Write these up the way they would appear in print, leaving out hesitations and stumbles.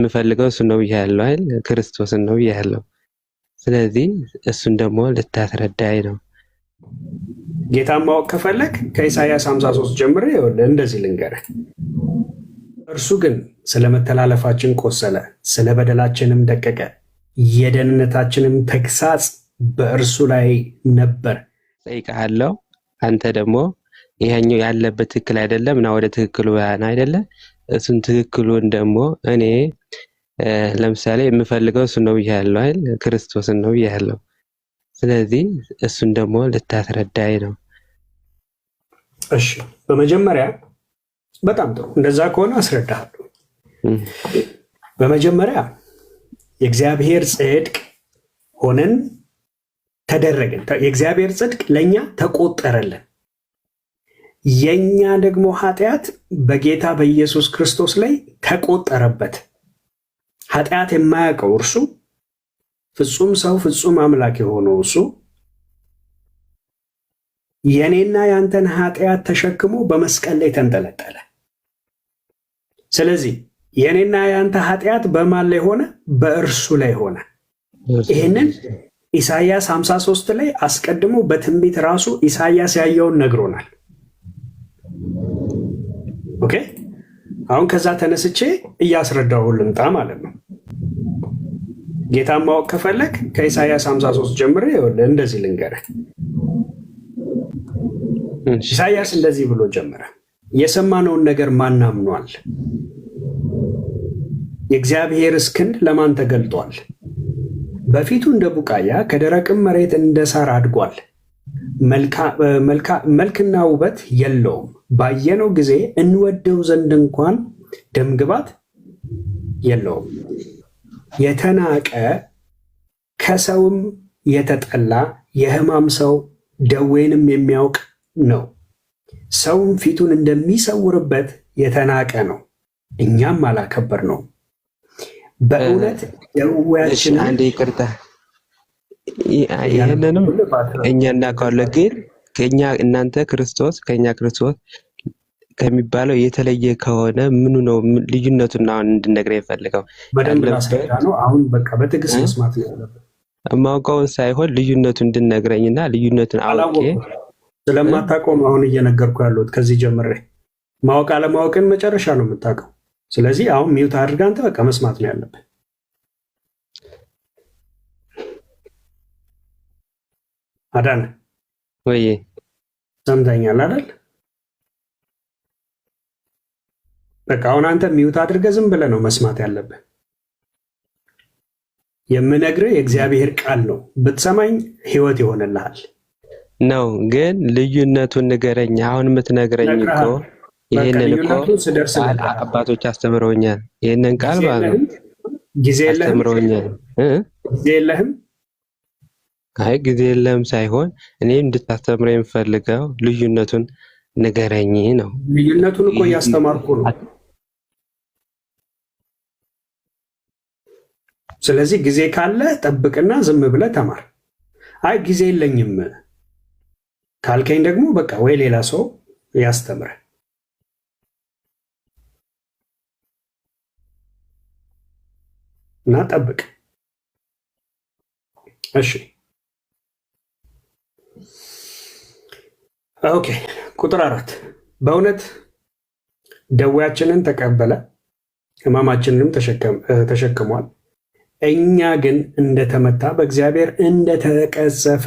የምፈልገው እሱ ነው ብያለሁ አይደል? ክርስቶስን ነው ብያለሁ። ስለዚህ እሱን ደግሞ ልታስረዳኝ ነው። ጌታን ማወቅ ከፈለግ ከኢሳይያስ 53 ጀምሬ እንደዚህ ልንገርህ። እርሱ ግን ስለ መተላለፋችን ቆሰለ፣ ስለ በደላችንም ደቀቀ፣ የደህንነታችንም ተግሳጽ በእርሱ ላይ ነበር። ጠይቃለሁ። አንተ ደግሞ ይሄኛው ያለበት ትክክል አይደለም እና ወደ ትክክሉ ያን አይደለ? እሱን ትክክሉን ደግሞ እኔ ለምሳሌ የምፈልገው እሱ ነው ብያለሁ አይደል? ክርስቶስን ነው ብያለሁ። ስለዚህ እሱን ደግሞ ልታስረዳኝ ነው። እሺ፣ በመጀመሪያ በጣም ጥሩ። እንደዛ ከሆነ አስረዳሃለሁ። በመጀመሪያ የእግዚአብሔር ጽድቅ ሆነን ተደረግን። የእግዚአብሔር ጽድቅ ለእኛ ተቆጠረልን። የኛ ደግሞ ኃጢአት በጌታ በኢየሱስ ክርስቶስ ላይ ተቆጠረበት። ኃጢአት የማያውቀው እርሱ ፍጹም ሰው ፍጹም አምላክ የሆነው እሱ የኔና ያንተን ኃጢአት ተሸክሞ በመስቀል ላይ ተንጠለጠለ። ስለዚህ የኔና ያንተ ኃጢአት በማን ላይ ሆነ? በእርሱ ላይ ሆነ። ይህንን ኢሳይያስ 53 ላይ አስቀድሞ በትንቢት ራሱ ኢሳይያስ ያየውን ነግሮናል። ኦኬ፣ አሁን ከዛ ተነስቼ እያስረዳሁ ልምጣ ማለት ነው። ጌታን ማወቅ ከፈለግ ከኢሳይያስ 53 ጀምሬ እንደዚህ ልንገርህ። ኢሳይያስ እንደዚህ ብሎ ጀመረ። የሰማነውን ነገር ማን አምኗል? የእግዚአብሔርስ ክንድ ለማን ተገልጧል? በፊቱ እንደ ቡቃያ ከደረቅም መሬት እንደ ሳር አድጓል። መልክና ውበት የለውም፣ ባየነው ጊዜ እንወደው ዘንድ እንኳን ደምግባት የለውም። የተናቀ ከሰውም የተጠላ የሕማም ሰው ደዌንም የሚያውቅ ነው። ሰውም ፊቱን እንደሚሰውርበት የተናቀ ነው፣ እኛም አላከበር ነው። በእውነት ደዌያችንን አንዴ ይቅርታ፣ ይህንንም እኛ እናውቀዋለን። ግን ከኛ እናንተ ክርስቶስ ከኛ ክርስቶስ ከሚባለው የተለየ ከሆነ ምኑ ነው ልዩነቱን አሁን እንድነግረኝ የፈልገው? በደንብ ላስረዳ ነው። አሁን በቃ በትዕግስት መስማት ነው ያለብን። የማውቀውን ሳይሆን ልዩነቱን እንድነግረኝና ልዩነቱን አውቄ ስለማታውቀው ነው አሁን እየነገርኩ ያለሁት። ከዚህ ጀምሬ ማወቅ አለማወቅን መጨረሻ ነው የምታውቀው። ስለዚህ አሁን ሚውት አድርገህ አንተ በቃ መስማት ነው ያለብን። አዳነ ወይ ሰምተኛል አይደል? በቃ አሁን አንተ ሚውት አድርገህ ዝም ብለህ ነው መስማት ያለብህ። የምነግርህ የእግዚአብሔር ቃል ነው። ብትሰማኝ ህይወት ይሆንልሃል ነው። ግን ልዩነቱን ንገረኝ። አሁን የምትነግረኝ እኮ ይሄንን እኮ አባቶች አስተምረውኛል። ይሄንን ቃል ማለት ነው ጊዜ የለህም አስተምረውኛል። ጊዜ የለህም። አይ ጊዜ የለህም ሳይሆን እኔ እንድታስተምረኝ የምፈልገው ልዩነቱን ንገረኝ ነው። ልዩነቱን እኮ እያስተማርኩ ነው። ስለዚህ ጊዜ ካለ ጠብቅና ዝም ብለህ ተማር። አይ ጊዜ የለኝም ካልከኝ ደግሞ በቃ ወይ ሌላ ሰው ያስተምረ እና ጠብቅ። እሺ ኦኬ። ቁጥር 4 በእውነት ደዌያችንን ተቀበለ ሕማማችንንም ተሸክሟል። እኛ ግን እንደተመታ በእግዚአብሔር እንደተቀሰፈ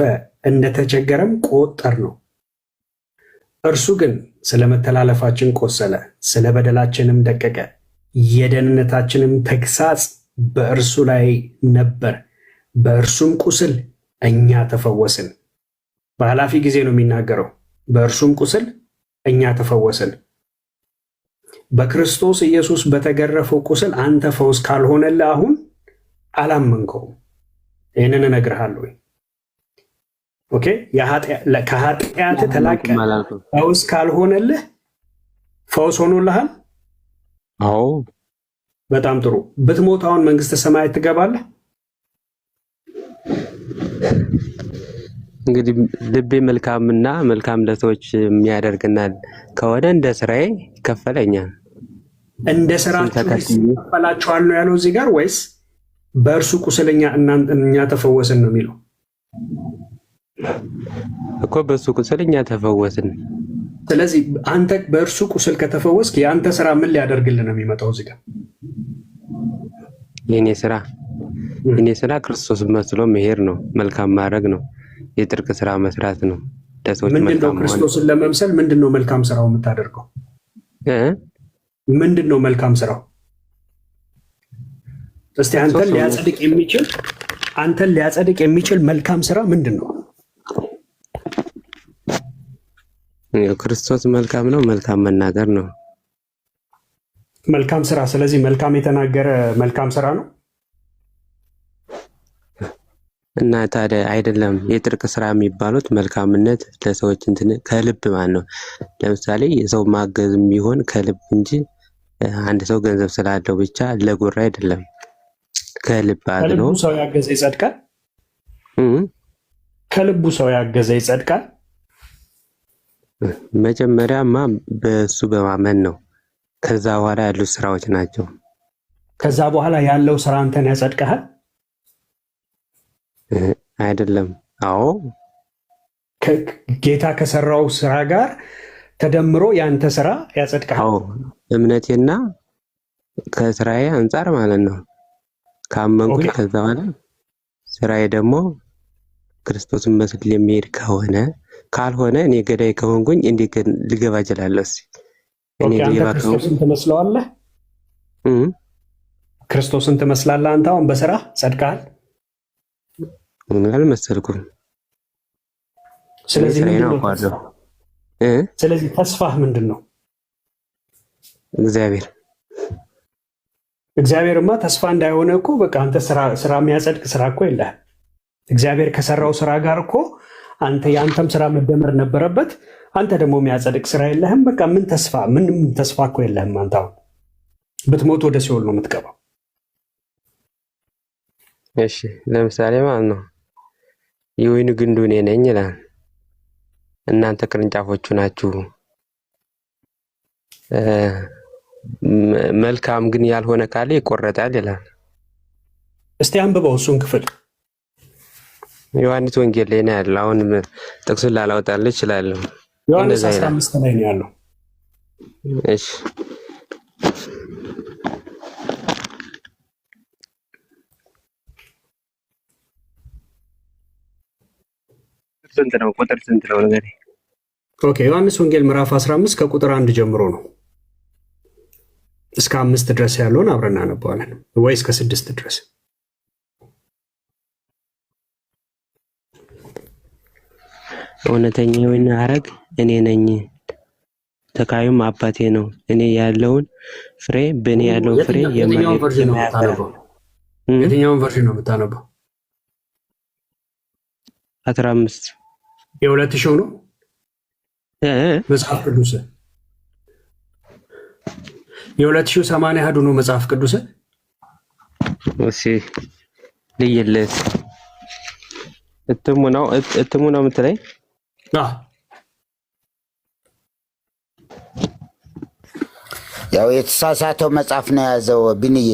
እንደተቸገረም ቆጠር ነው። እርሱ ግን ስለ መተላለፋችን ቆሰለ፣ ስለ በደላችንም ደቀቀ፣ የደህንነታችንም ተግሳጽ በእርሱ ላይ ነበር፣ በእርሱም ቁስል እኛ ተፈወስን። በኃላፊ ጊዜ ነው የሚናገረው። በእርሱም ቁስል እኛ ተፈወስን። በክርስቶስ ኢየሱስ በተገረፈው ቁስል አንተ ፈውስ ካልሆነልህ አሁን አላመንከውም። ይህንን እነግርሃለሁ። ኦኬ፣ ከኃጢአት ተላቀ ፈውስ ካልሆነልህ ፈውስ ሆኖልሃል? አዎ። በጣም ጥሩ። ብትሞት አሁን መንግስተ ሰማያት ትገባለህ? እንግዲህ ልቤ መልካምና መልካም ለሰዎች የሚያደርግና ከሆነ እንደ ስራዬ ይከፈለኛል። እንደ ስራችሁ ይከፈላችኋል ነው ያለው እዚህ ጋር፣ ወይስ በእርሱ ቁስለኛ እኛ ተፈወስን ነው የሚለው? እኮ በእሱ ቁስል እኛ ተፈወስን። ስለዚህ አንተ በእርሱ ቁስል ከተፈወስክ የአንተ ስራ ምን ሊያደርግልን ነው የሚመጣው እዚህ ጋር? የኔ ስራ ክርስቶስ መስሎ መሄድ ነው፣ መልካም ማድረግ ነው፣ የጥርቅ ስራ መስራት ነው። ለሰዎች ምንድነው ክርስቶስን ለመምሰል ምንድነው መልካም ስራው የምታደርገው? ምንድነው መልካም ስራው? እስቲ አንተን ሊያጸድቅ የሚችል መልካም ስራ ምንድነው? ክርስቶስ መልካም ነው፣ መልካም መናገር ነው መልካም ስራ። ስለዚህ መልካም የተናገረ መልካም ስራ ነው። እና ታዲያ አይደለም የጥርቅ ስራ የሚባሉት መልካምነት ለሰዎች እንትን ከልብ ማለት ነው። ለምሳሌ የሰው ማገዝ የሚሆን ከልብ እንጂ አንድ ሰው ገንዘብ ስላለው ብቻ ለጉራ አይደለም። ከልብ አድኖ ሰው ያገዘ ይጸድቃል። ከልቡ ሰው ያገዘ ይጸድቃል። መጀመሪያማ በሱ በማመን ነው። ከዛ በኋላ ያሉት ስራዎች ናቸው። ከዛ በኋላ ያለው ስራ አንተን ያጸድቅሃል አይደለም? አዎ ጌታ ከሰራው ስራ ጋር ተደምሮ ያንተ ስራ ያጸድቅሃል። አዎ እምነቴና ከስራዬ አንጻር ማለት ነው። ካመንኩኝ ከዛ በኋላ ስራዬ ደግሞ ክርስቶስን መስል የሚሄድ ከሆነ ካልሆነ እኔ ገዳይ ከሆንኩኝ እንዴት ልገባ እችላለሁ? እኔ ክርስቶስን ትመስለዋለህ? ክርስቶስን ትመስላለህ አንተ አሁን በስራ ጸድቀሃል? ምን አልመሰልኩም። ስለዚህ ተስፋህ ምንድን ነው? እግዚአብሔርማ ተስፋ እንዳይሆነ እኮ በቃ አንተ ስራ የሚያጸድቅ ስራ እኮ የለህም። እግዚአብሔር ከሰራው ስራ ጋር እኮ የአንተም ስራ መደመር ነበረበት። አንተ ደግሞ የሚያጸድቅ ስራ የለህም። በቃ ምንም ተስፋ እኮ የለህም። አንተ አሁን ብትሞት ወደ ሲኦል ነው የምትገባው። እሺ ለምሳሌ ማለት ነው የወይኑ ግንዱ እኔ ነኝ ይላል፣ እናንተ ቅርንጫፎቹ ናችሁ። መልካም ግን ያልሆነ ካለ ይቆረጣል ይላል። እስቲ አንብበው እሱን ክፍል ዮሐንስ ወንጌል ላይ ነው ያለው። አሁን ጥቅሱን ላላወጣልህ እችላለሁ። ዮሐንስ 15 ላይ ነው ያለው። እሺ ስንት ነው? ቁጥር ስንት ነው ነገር? ኦኬ ዮሐንስ ወንጌል ምዕራፍ 15 ከቁጥር 1 ጀምሮ ነው እስከ 5 ድረስ ያለውን አብረን እናነባዋለን፣ ወይ እስከ 6 ድረስ። እውነተኛ የወይን ሐረግ እኔ ነኝ፣ ተካዩም አባቴ ነው። እኔ ያለውን ፍሬ በእኔ ያለው ፍሬ የትኛውን ቨርዥን ነው የምታነበው? 15 የ2000 ነው መጽሐፍ ቅዱስ? የ2080 አሐዱ ነው መጽሐፍ ቅዱስ? እሺ ልይልስ እትሙ ነው የምትለኝ? ያው የተሳሳተው መጽሐፍ ነው የያዘው ቢንዬ።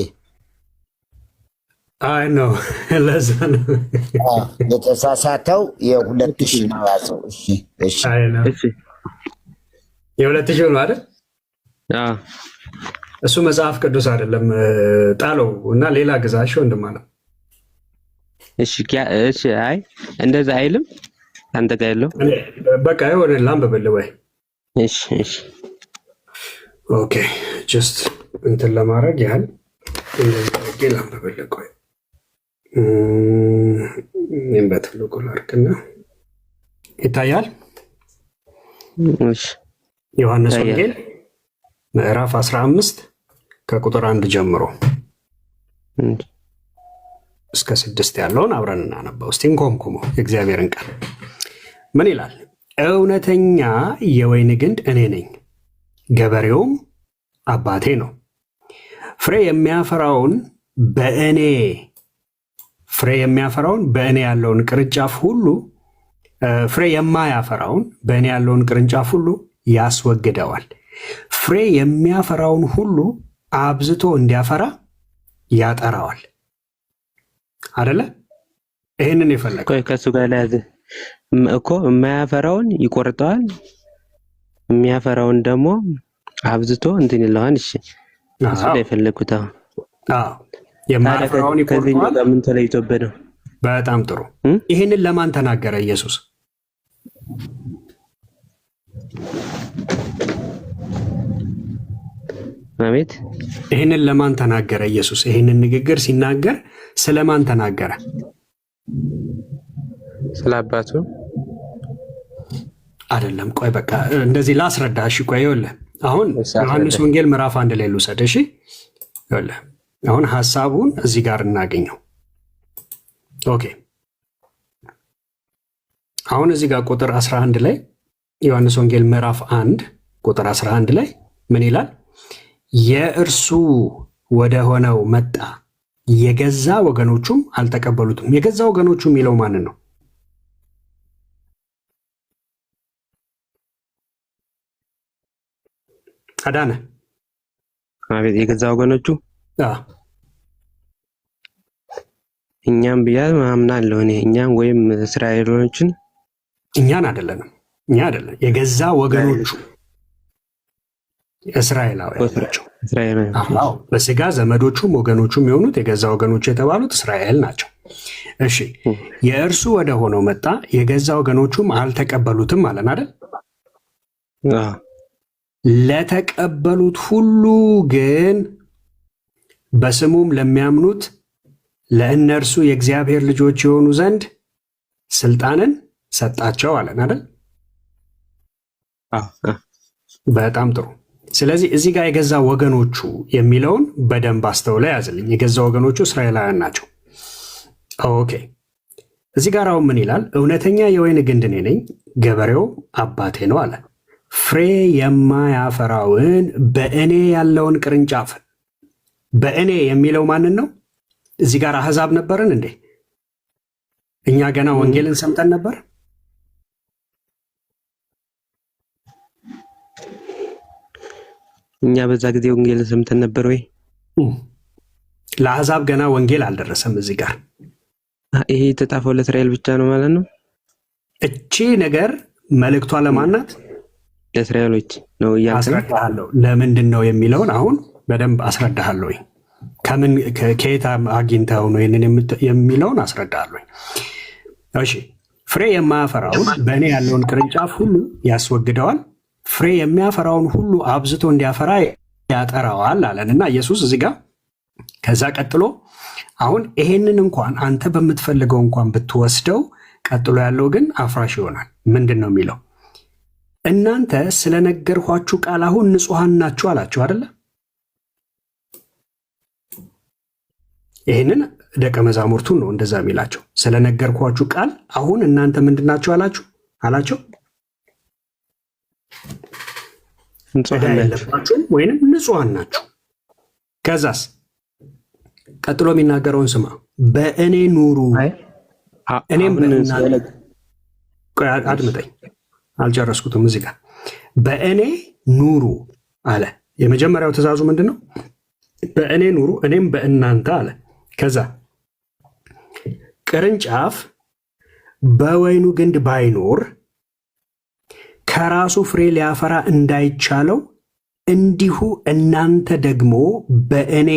አይ ነው ለዛ ነው የተሳሳተው የ2000 ነው የያዘው። እሺ የ2000 ነው አይደል? እሱ መጽሐፍ ቅዱስ አይደለም፣ ጣለው እና ሌላ ግዛሽ ወንድማ ነው። እሺ አይ እንደዛ አይልም አንተ ጋር ያለው በቃ ይሆነ ላንብብልህ ወይ? እሺ ኦኬ ጀስት እንትን ለማድረግ ያህል እንደዚህ ላንብብልህ። ቆይ በትልቁ ላድርግና ይታያል። እሺ ዮሐንስ ወንጌል ምዕራፍ 15 ከቁጥር 1 ጀምሮ እስከ 6 ያለውን አብረን እናነበው እስቲ። እንኮምኩሞ የእግዚአብሔርን ቃል ምን ይላል? እውነተኛ የወይን ግንድ እኔ ነኝ፣ ገበሬውም አባቴ ነው። ፍሬ የሚያፈራውን በእኔ ያለውን ቅርንጫፍ ሁሉ ፍሬ የማያፈራውን በእኔ ያለውን ቅርንጫፍ ሁሉ ያስወግደዋል። ፍሬ የሚያፈራውን ሁሉ አብዝቶ እንዲያፈራ ያጠራዋል። አይደለ? ይሄንን የፈለገው ቆይ ከሱ ጋር ላይ እኮ የማያፈራውን ይቆርጠዋል፣ የሚያፈራውን ደግሞ አብዝቶ እንትን ይለዋል። እሺ እሱ ላይ የፈለኩት የማያፈራውን ይቆርጠዋል። ምን ተለይቶበት ነው? በጣም ጥሩ። ይሄንን ለማን ተናገረ ኢየሱስ? አቤት። ይሄንን ለማን ተናገረ ኢየሱስ? ይሄንን ንግግር ሲናገር ስለማን ተናገረ? ስለ አባቱ አይደለም። ቆይ በቃ እንደዚህ ላስረዳ። እሺ ቆይ ይኸውልህ፣ አሁን ዮሐንስ ወንጌል ምዕራፍ 1 ላይ ልውሰድ። እሺ ይኸውልህ፣ አሁን ሐሳቡን እዚህ ጋር እናገኘው። ኦኬ፣ አሁን እዚህ ጋር ቁጥር 11 ላይ ዮሐንስ ወንጌል ምዕራፍ 1 ቁጥር 11 ላይ ምን ይላል? የእርሱ ወደ ሆነው መጣ፣ የገዛ ወገኖቹም አልተቀበሉትም። የገዛ ወገኖቹ የሚለው ማንን ነው? አዳነ። አቤት። የገዛ ወገኖቹ እኛም ብያ አምናለሁ እኔ እኛም ወይም እስራኤሎችን እኛን አይደለንም። እኛ አይደለም። የገዛ ወገኖቹ እስራኤላውያን ናቸው። በስጋ ዘመዶቹም ወገኖቹም የሆኑት የገዛ ወገኖቹ የተባሉት እስራኤል ናቸው። እሺ፣ የእርሱ ወደ ሆነው መጣ፣ የገዛ ወገኖቹም አልተቀበሉትም አለን አይደል? ለተቀበሉት ሁሉ ግን በስሙም ለሚያምኑት ለእነርሱ የእግዚአብሔር ልጆች የሆኑ ዘንድ ስልጣንን ሰጣቸው አለን አይደል? በጣም ጥሩ። ስለዚህ እዚህ ጋር የገዛ ወገኖቹ የሚለውን በደንብ አስተውለ ያዝልኝ። የገዛ ወገኖቹ እስራኤላውያን ናቸው። ኦኬ፣ እዚህ ጋር አሁን ምን ይላል? እውነተኛ የወይን ግንድ እኔ ነኝ፣ ገበሬው አባቴ ነው አለ። ፍሬ የማያፈራውን በእኔ ያለውን ቅርንጫፍ። በእኔ የሚለው ማንን ነው? እዚህ ጋር አሕዛብ ነበርን እንዴ? እኛ ገና ወንጌልን ሰምተን ነበር? እኛ በዛ ጊዜ ወንጌልን ሰምተን ነበር ወይ? ለአሕዛብ ገና ወንጌል አልደረሰም። እዚህ ጋር ይሄ የተጻፈው ለእስራኤል ብቻ ነው ማለት ነው። እቺ ነገር መልእክቷ ለማናት? ለእስራኤሎች ነው እያልኩ አስረዳሃለሁ። ለምንድን ነው የሚለውን አሁን በደንብ አስረዳሃለሁ። ከምን ከየት አግኝተው ነው ይህንን የሚለውን አስረዳሃለሁ። እሺ፣ ፍሬ የማያፈራውን በእኔ ያለውን ቅርንጫፍ ሁሉ ያስወግደዋል፣ ፍሬ የሚያፈራውን ሁሉ አብዝቶ እንዲያፈራ ያጠራዋል አለን እና ኢየሱስ እዚህ ጋር ከዛ ቀጥሎ አሁን ይሄንን እንኳን አንተ በምትፈልገው እንኳን ብትወስደው ቀጥሎ ያለው ግን አፍራሽ ይሆናል። ምንድን ነው የሚለው? እናንተ ስለነገርኳችሁ ቃል አሁን ንጹሐን ናችሁ አላችሁ አይደለ? ይህንን ደቀ መዛሙርቱን ነው እንደዛ የሚላቸው። ስለነገርኳችሁ ቃል አሁን እናንተ ምንድናችሁ አላቸው? ዕዳ የለባችሁም ወይንም ንጹሐን ናችሁ። ከዛስ ቀጥሎ የሚናገረውን ስማ። በእኔ ኑሩ እኔም በእናንተ። አድምጠኝ፣ አልጨረስኩትም። እዚህ ጋር በእኔ ኑሩ አለ። የመጀመሪያው ትእዛዙ ምንድን ነው? በእኔ ኑሩ እኔም በእናንተ አለ። ከዛ ቅርንጫፍ በወይኑ ግንድ ባይኖር ከራሱ ፍሬ ሊያፈራ እንዳይቻለው እንዲሁ እናንተ ደግሞ በእኔ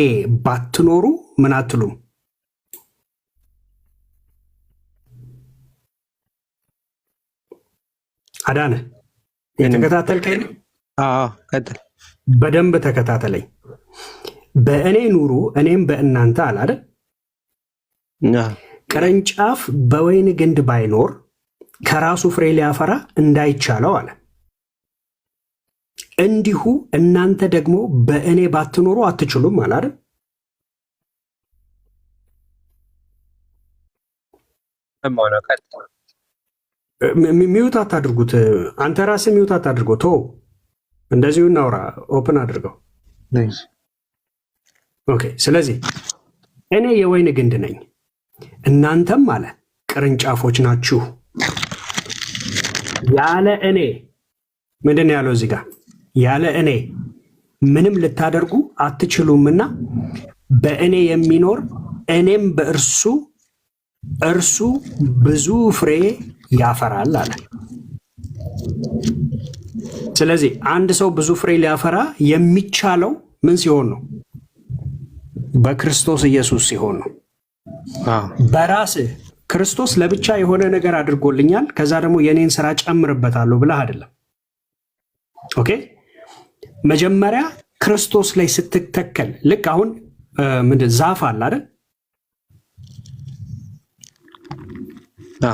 ባትኖሩ ምን አትሉም? አዳነ የተከታተልከኝ? ቀጥል። በደንብ ተከታተለኝ። በእኔ ኑሩ እኔም በእናንተ አለ አይደል? ቅርንጫፍ በወይን ግንድ ባይኖር ከራሱ ፍሬ ሊያፈራ እንዳይቻለው አለ። እንዲሁ እናንተ ደግሞ በእኔ ባትኖሩ አትችሉም አለ አይደል? ሚውት አታድርጉት። አንተ ራስህ ሚውት አታድርገው። ቶ እንደዚሁ እናውራ። ኦፕን አድርገው። ኦኬ። ስለዚህ እኔ የወይን ግንድ ነኝ፣ እናንተም አለ ቅርንጫፎች ናችሁ። ያለ እኔ ምንድን ነው ያለው እዚህ ጋር? ያለ እኔ ምንም ልታደርጉ አትችሉምና በእኔ የሚኖር እኔም በእርሱ እርሱ ብዙ ፍሬ ያፈራል አለ። ስለዚህ አንድ ሰው ብዙ ፍሬ ሊያፈራ የሚቻለው ምን ሲሆን ነው? በክርስቶስ ኢየሱስ ሲሆን ነው። በራስህ ክርስቶስ ለብቻ የሆነ ነገር አድርጎልኛል ከዛ ደግሞ የኔን ስራ ጨምርበታለሁ ብለህ አይደለም። ኦኬ፣ መጀመሪያ ክርስቶስ ላይ ስትተከል ልክ አሁን ምንድን ዛፍ አለ አይደል?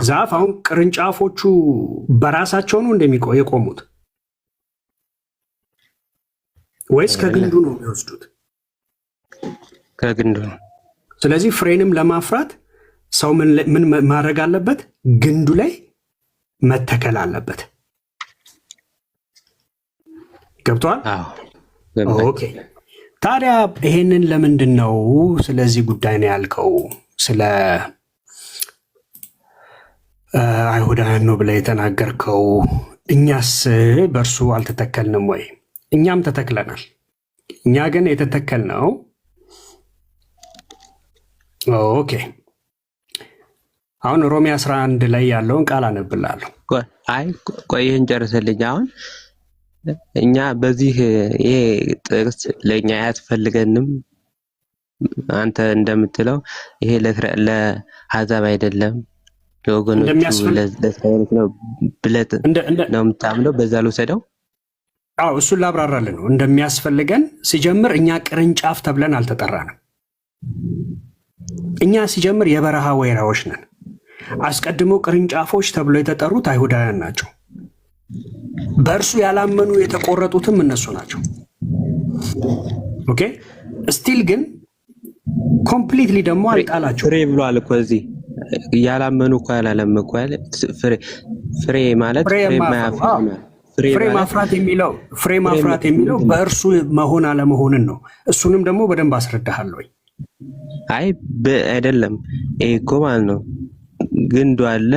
ዛፍ አሁን ቅርንጫፎቹ በራሳቸው ነው የቆሙት ወይስ ከግንዱ ነው የሚወስዱት? ከግንዱ ነው። ስለዚህ ፍሬንም ለማፍራት ሰው ምን ማድረግ አለበት? ግንዱ ላይ መተከል አለበት። ገብቷል? ኦኬ። ታዲያ ይሄንን ለምንድን ነው ስለዚህ ጉዳይ ነው ያልከው? ስለ አይሁዳውያን ነው ብለህ የተናገርከው። እኛስ በእርሱ አልተተከልንም ወይ? እኛም ተተክለናል። እኛ ግን የተተከልነው ኦኬ። አሁን ሮሜ 11 ላይ ያለውን ቃል አነብላለሁ። ቆይ ይህን ጨርሰልኝ። አሁን እኛ በዚህ ይሄ ጥቅስ ለእኛ አያስፈልገንም። አንተ እንደምትለው ይሄ ለአሕዛብ አይደለም ለወገኖቹ ለእስራኤሎች ነው ብለህ ነው የምታምነው? በዛ ልውሰደው? አዎ እሱን ላብራራልን ነው እንደሚያስፈልገን። ሲጀምር እኛ ቅርንጫፍ ተብለን አልተጠራንም። እኛ ሲጀምር የበረሃ ወይራዎች ነን። አስቀድሞ ቅርንጫፎች ተብሎ የተጠሩት አይሁዳውያን ናቸው። በእርሱ ያላመኑ የተቆረጡትም እነሱ ናቸው። ኦኬ፣ ስቲል ግን ኮምፕሊትሊ ደግሞ አልጣላቸው። ፍሬ ብሏል እኮ እዚህ ያላመኑ እኮ ያላለም እኮ ያለ ፍሬ ማለት ፍሬ ማፍራት የሚለው በእርሱ መሆን አለመሆንን ነው። እሱንም ደግሞ በደንብ አስረዳሃለሁ። አይ አይደለም፣ ይሄ እኮ ማለት ነው ግንዱ አለ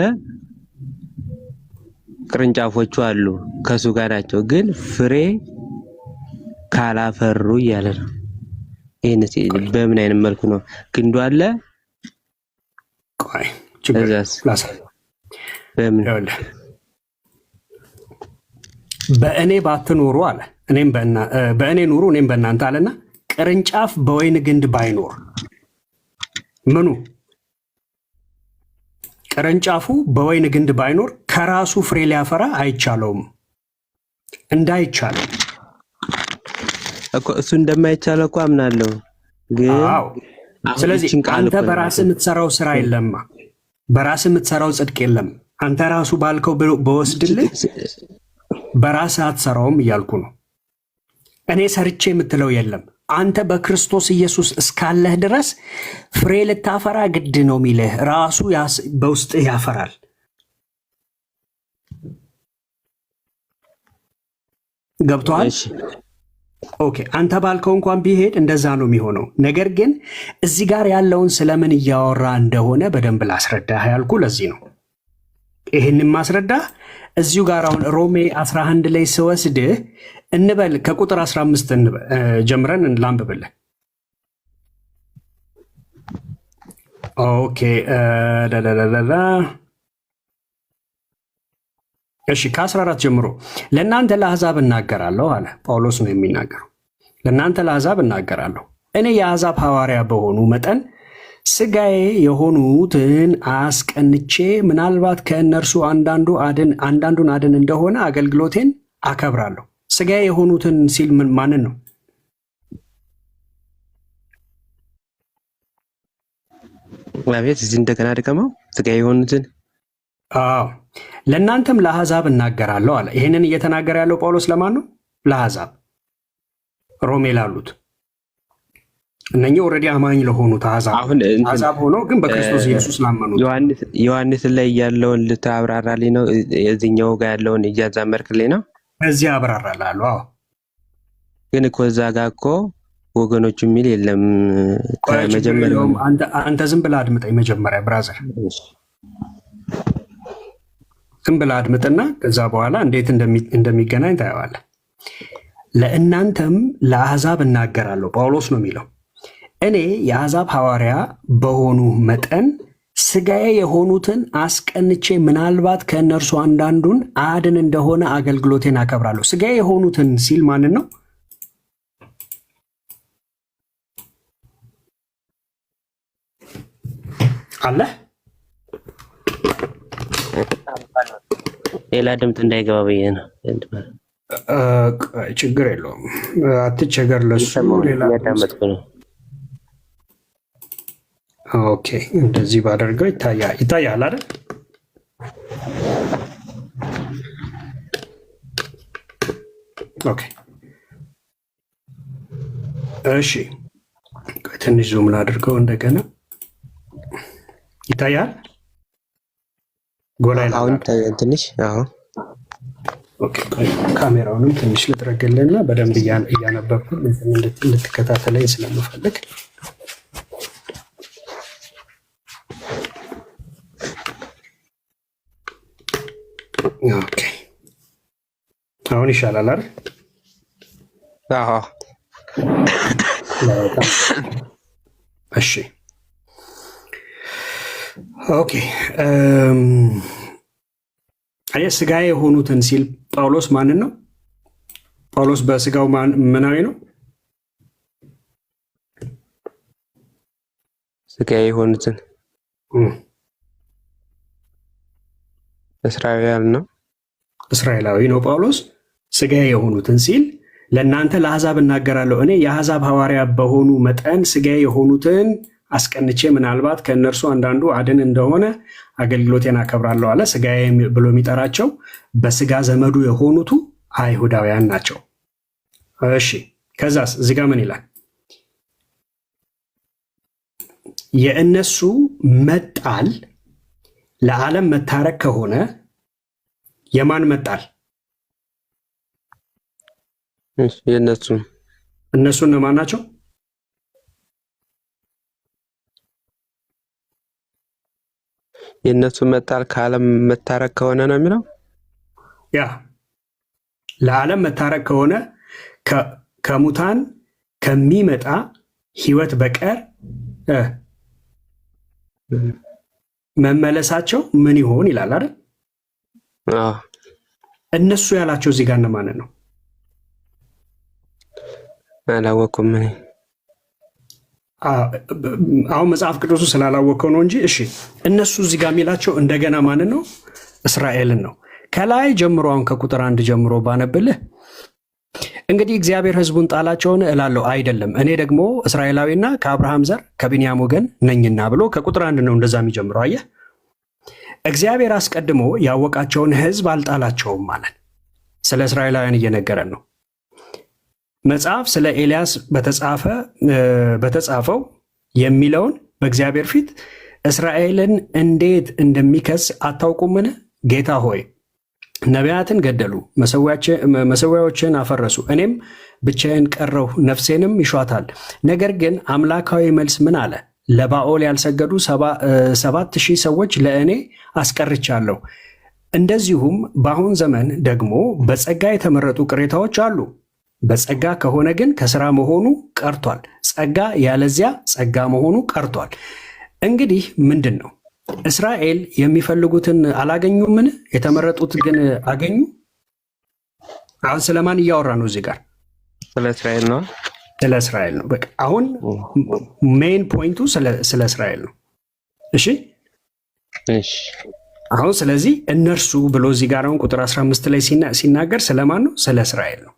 ቅርንጫፎቹ አሉ ከሱ ጋር ናቸው፣ ግን ፍሬ ካላፈሩ እያለ ነው። ይሄን በምን አይነት መልኩ ነው ግንዱ አለ? ቆይ በእኔ ባትኖሩ አለ በእኔ ኑሩ እኔም በእናንተ አለና ቅርንጫፍ በወይን ግንድ ባይኖር ምኑ ቅርንጫፉ በወይን ግንድ ባይኖር ከራሱ ፍሬ ሊያፈራ አይቻለውም። እንዳይቻለው እኮ እሱ እንደማይቻለው እኮ አምናለሁ። ግን ስለዚህ አንተ በራስህ የምትሰራው ስራ የለማ፣ በራስህ የምትሰራው ጽድቅ የለም። አንተ ራሱ ባልከው በወስድልህ በራስህ አትሰራውም እያልኩ ነው። እኔ ሰርቼ የምትለው የለም። አንተ በክርስቶስ ኢየሱስ እስካለህ ድረስ ፍሬ ልታፈራ ግድ ነው የሚልህ ራሱ በውስጥህ ያፈራል። ገብቶሃል? ኦኬ። አንተ ባልከው እንኳን ቢሄድ እንደዛ ነው የሚሆነው። ነገር ግን እዚህ ጋር ያለውን ስለምን እያወራ እንደሆነ በደንብ ላስረዳህ ያልኩ ለዚህ ነው። ይህንን ማስረዳህ እዚሁ ጋር አሁን ሮሜ 11 ላይ ስወስድህ እንበል ከቁጥር 15 ጀምረን ላንብብልህ። ኦኬ እሺ፣ ከ14 ጀምሮ ለእናንተ ለአሕዛብ እናገራለሁ አለ ጳውሎስ ነው የሚናገረው። ለእናንተ ለአሕዛብ እናገራለሁ እኔ የአሕዛብ ሐዋርያ በሆኑ መጠን ሥጋዬ የሆኑትን አስቀንቼ ምናልባት ከእነርሱ አንዳንዱን አድን እንደሆነ አገልግሎቴን አከብራለሁ። ሥጋዬ የሆኑትን ሲል ማንን ነው? አቤት፣ እዚህ እንደገና ድቀመው። ሥጋዬ የሆኑትን ለእናንተም ለአሕዛብ እናገራለሁ አለ። ይህንን እየተናገረ ያለው ጳውሎስ ለማን ነው? ለአሕዛብ፣ ሮሜ ላሉት እነኚህ ኦልሬዲ አማኝ ለሆኑት አሕዛብ ሆኖ ግን በክርስቶስ ኢየሱስ ላመኑት። ዮሐንስ ላይ ያለውን ልታብራራልኝ ነው? የዚህኛው ጋር ያለውን እያዛመርክልኝ ነው? እዚህ አብራራላለሁ። አዎ፣ ግን እኮ እዛ ጋር እኮ ወገኖቹ የሚል የለም። አንተ ዝም ብለህ አድምጠኝ መጀመሪያ ብራዘር፣ ዝም ብለህ አድምጥና ከዛ በኋላ እንዴት እንደሚገናኝ ታየዋለህ። ለእናንተም ለአሕዛብ እናገራለሁ ጳውሎስ ነው የሚለው። እኔ የአሕዛብ ሐዋርያ በሆኑ መጠን ሥጋዬ የሆኑትን አስቀንቼ ምናልባት ከእነርሱ አንዳንዱን አድን እንደሆነ አገልግሎቴን አከብራለሁ። ሥጋዬ የሆኑትን ሲል ማንን ነው? አለ ሌላ ድምፅ እንዳይገባ ብዬ ነው። ችግር የለውም አትቸገር። ለሱ ሌላ እያዳመጥኩ ነው። ኦኬ፣ እንደዚህ ባደርገው ይታያል አይደል? ኦኬ፣ እሺ፣ ትንሽ ዙም ላድርገው እንደገና። ይታያል ጎላ ይላል። አሁን ትንሽ ኦኬ፣ ካሜራውንም ትንሽ ልጥረግልና በደንብ እያነበብኩ እንድትከታተለኝ ስለምፈልግ ኦኬ፣ አሁን ይሻላል አይደል? አዎ። እሺ፣ ኦኬ። አየህ፣ ሥጋዬ የሆኑትን ሲል ጳውሎስ ማንን ነው? ጳውሎስ በሥጋው ምናዊ ነው? ሥጋዬ የሆኑትን እስራኤላውያን ነው። እስራኤላዊ ነው ጳውሎስ። ሥጋዬ የሆኑትን ሲል ለእናንተ ለአሕዛብ እናገራለሁ። እኔ የአሕዛብ ሐዋርያ በሆኑ መጠን ሥጋዬ የሆኑትን አስቀንቼ ምናልባት ከእነርሱ አንዳንዱ አድን እንደሆነ አገልግሎቴን አከብራለሁ አለ። ሥጋዬ ብሎ የሚጠራቸው በሥጋ ዘመዱ የሆኑቱ አይሁዳውያን ናቸው። እሺ፣ ከዛስ እዚህ ጋር ምን ይላል? የእነሱ መጣል ለዓለም መታረቅ ከሆነ የማን መጣል? የእነሱ። እነሱ እነማን ናቸው? የእነሱ መጣል ከዓለም መታረቅ ከሆነ ነው የሚለው። ያ ለዓለም መታረቅ ከሆነ ከሙታን ከሚመጣ ሕይወት በቀር መመለሳቸው ምን ይሆን ይላል አይደል? እነሱ ያላቸው እዚህ ጋር እነማንን ነው? አላወኩም። አሁን መጽሐፍ ቅዱሱ ስላላወቀው ነው እንጂ። እሺ፣ እነሱ እዚህ ጋር የሚላቸው እንደገና ማንን ነው? እስራኤልን ነው። ከላይ ጀምሮ አሁን ከቁጥር 1 ጀምሮ ባነብልህ እንግዲህ እግዚአብሔር ሕዝቡን ጣላቸውን እላለሁ አይደለም፣ እኔ ደግሞ እስራኤላዊና ከአብርሃም ዘር ከቢንያም ወገን ነኝና ብሎ ከቁጥር 1 ነው እንደዛ የሚጀምረው። አየህ፣ እግዚአብሔር አስቀድሞ ያወቃቸውን ሕዝብ አልጣላቸውም ማለት ስለ እስራኤላውያን እየነገረን ነው። መጽሐፍ ስለ ኤልያስ በተጻፈው የሚለውን በእግዚአብሔር ፊት እስራኤልን እንዴት እንደሚከስ አታውቁምን? ጌታ ሆይ ነቢያትን ገደሉ፣ መሠዊያዎችን አፈረሱ፣ እኔም ብቻዬን ቀረሁ፣ ነፍሴንም ይሿታል። ነገር ግን አምላካዊ መልስ ምን አለ? ለባኦል ያልሰገዱ 7,000 ሰዎች ለእኔ አስቀርቻለሁ። እንደዚሁም በአሁን ዘመን ደግሞ በጸጋ የተመረጡ ቅሬታዎች አሉ። በጸጋ ከሆነ ግን ከሥራ መሆኑ ቀርቷል፣ ጸጋ ያለዚያ ጸጋ መሆኑ ቀርቷል። እንግዲህ ምንድን ነው? እስራኤል የሚፈልጉትን አላገኙምን? የተመረጡት ግን አገኙ። አሁን ስለማን እያወራ ነው እዚህ ጋር? ስለ እስራኤል ነው። ስለ እስራኤል ነው። በቃ አሁን ሜይን ፖይንቱ ስለ እስራኤል ነው። እሺ፣ አሁን ስለዚህ እነርሱ ብሎ እዚህ ጋር አሁን ቁጥር 15 ላይ ሲናገር ስለማን ነው? ስለ እስራኤል ነው።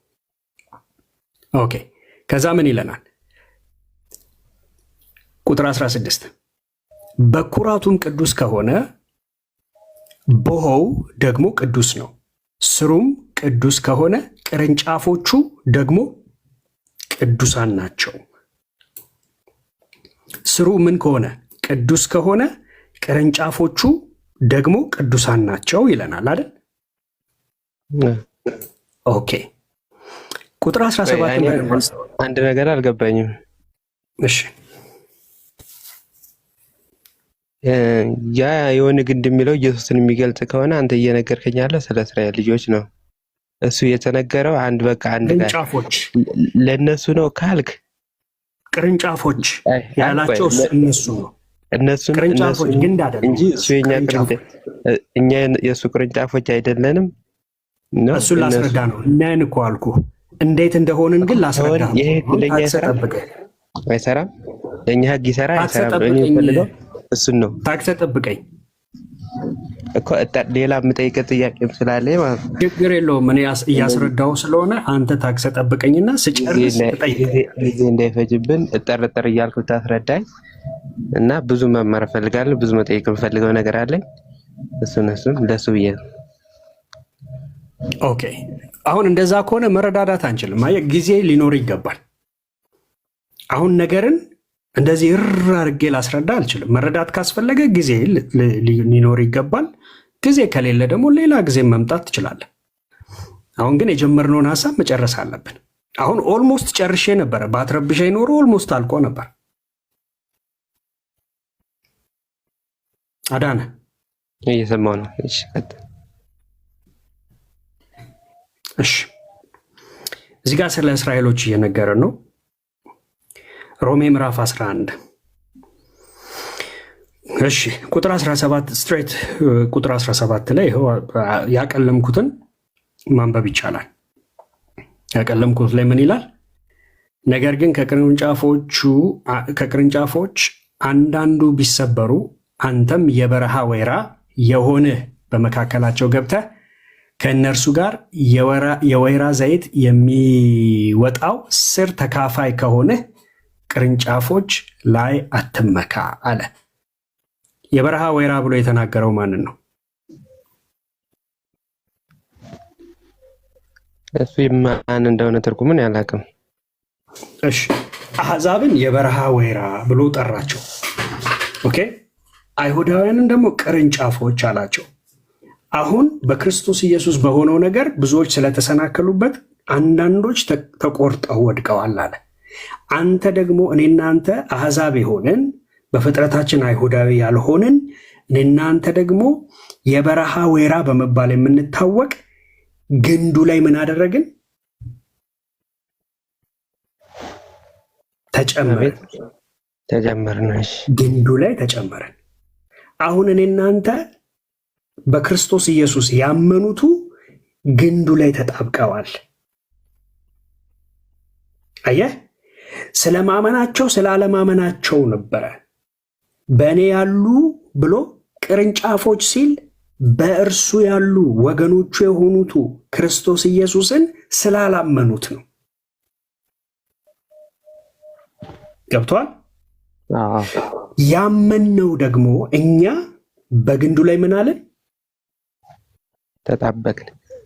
ኦኬ፣ ከዛ ምን ይለናል? ቁጥር 16 በኩራቱም ቅዱስ ከሆነ ቦሆው ደግሞ ቅዱስ ነው። ስሩም ቅዱስ ከሆነ ቅርንጫፎቹ ደግሞ ቅዱሳን ናቸው። ስሩ ምን ከሆነ? ቅዱስ ከሆነ ቅርንጫፎቹ ደግሞ ቅዱሳን ናቸው ይለናል አይደል? ኦኬ፣ ቁጥር 17 አንድ ነገር አልገባኝም። እሺ፣ ያ የሆነ ግንድ የሚለው ኢየሱስን የሚገልጽ ከሆነ አንተ እየነገርከኝ ያለው ስለ እስራኤል ልጆች ነው። እሱ የተነገረው አንድ በቃ አንድ ጋር ቅርንጫፎች ለነሱ ነው ካልክ ቅርንጫፎች ያላቸው እነሱ ነው። ቅርንጫፎች ግንድ አይደለም እንጂ እሱ የኛ ቅርንጫፍ እኛ የሱ ቅርንጫፎች አይደለንም ነው። እሱ ላስረዳ ነው። እናን እኮ አልኩ እንዴት እንደሆንን ግን ላስረዳ ነው። ይሄ ለኛ አይሰራም። ለኛ ህግ ይሰራ አይሰራም። እኔ ፈልገው እሱን ነው። ታክስ ጠብቀኝ እኮ ሌላ የምጠይቀህ ጥያቄም ስላለኝ ማለት ነው። ችግር የለውም። እኔ እያስረዳው ስለሆነ አንተ ታክስ ጠብቀኝና ስጨርስ ጊዜ እንዳይፈጅብን እጠርጠር እያልኩ ታስረዳኝ እና ብዙ መማር እፈልጋለሁ። ብዙ መጠየቅ የምፈልገው ነገር አለኝ። እሱን ለሱ ብዬ ነው። ኦኬ አሁን እንደዛ ከሆነ መረዳዳት አንችልም። አየህ ጊዜ ሊኖር ይገባል። አሁን ነገርን እንደዚህ አድርጌ ላስረዳ አልችልም። መረዳት ካስፈለገ ጊዜ ሊኖር ይገባል። ጊዜ ከሌለ ደግሞ ሌላ ጊዜ መምጣት ትችላለህ። አሁን ግን የጀመርነውን ሀሳብ መጨረስ አለብን። አሁን ኦልሞስት ጨርሼ ነበረ። ባትረብሸኝ ኖሮ ኦልሞስት አልቆ ነበር። አዳነ እየሰማሁ ነው። እሺ እዚህ ጋር ስለ እስራኤሎች እየነገረን ነው። ሮሜ ምዕራፍ 11 እሺ ቁጥር 17 ስትሬት ቁጥር 17 ላይ ያቀለምኩትን ማንበብ ይቻላል። ያቀለምኩት ላይ ምን ይላል? ነገር ግን ከቅርንጫፎች አንዳንዱ ቢሰበሩ አንተም የበረሃ ወይራ የሆንህ በመካከላቸው ገብተህ ከእነርሱ ጋር የወይራ ዘይት የሚወጣው ስር ተካፋይ ከሆንህ ቅርንጫፎች ላይ አትመካ አለ። የበረሃ ወይራ ብሎ የተናገረው ማንን ነው? እሱ ማን እንደሆነ ትርጉሙን ያላቅም። እሺ አሕዛብን የበረሃ ወይራ ብሎ ጠራቸው። ኦኬ አይሁዳውያንን ደግሞ ቅርንጫፎች አላቸው። አሁን በክርስቶስ ኢየሱስ በሆነው ነገር ብዙዎች ስለተሰናከሉበት አንዳንዶች ተቆርጠው ወድቀዋል አለ። አንተ ደግሞ እኔና አንተ አሕዛብ የሆንን በፍጥረታችን አይሁዳዊ ያልሆንን እኔና አንተ ደግሞ የበረሃ ወይራ በመባል የምንታወቅ ግንዱ ላይ ምን አደረግን? ተጨመርን። ግንዱ ላይ ተጨመረን። አሁን እኔና አንተ በክርስቶስ ኢየሱስ ያመኑቱ ግንዱ ላይ ተጣብቀዋል። አየህ፣ ስለ ማመናቸው ስለ አለማመናቸው ነበረ። በእኔ ያሉ ብሎ ቅርንጫፎች ሲል በእርሱ ያሉ ወገኖቹ የሆኑቱ ክርስቶስ ኢየሱስን ስላላመኑት ነው። ገብቷል? ያመንነው ደግሞ እኛ በግንዱ ላይ ምን አለን?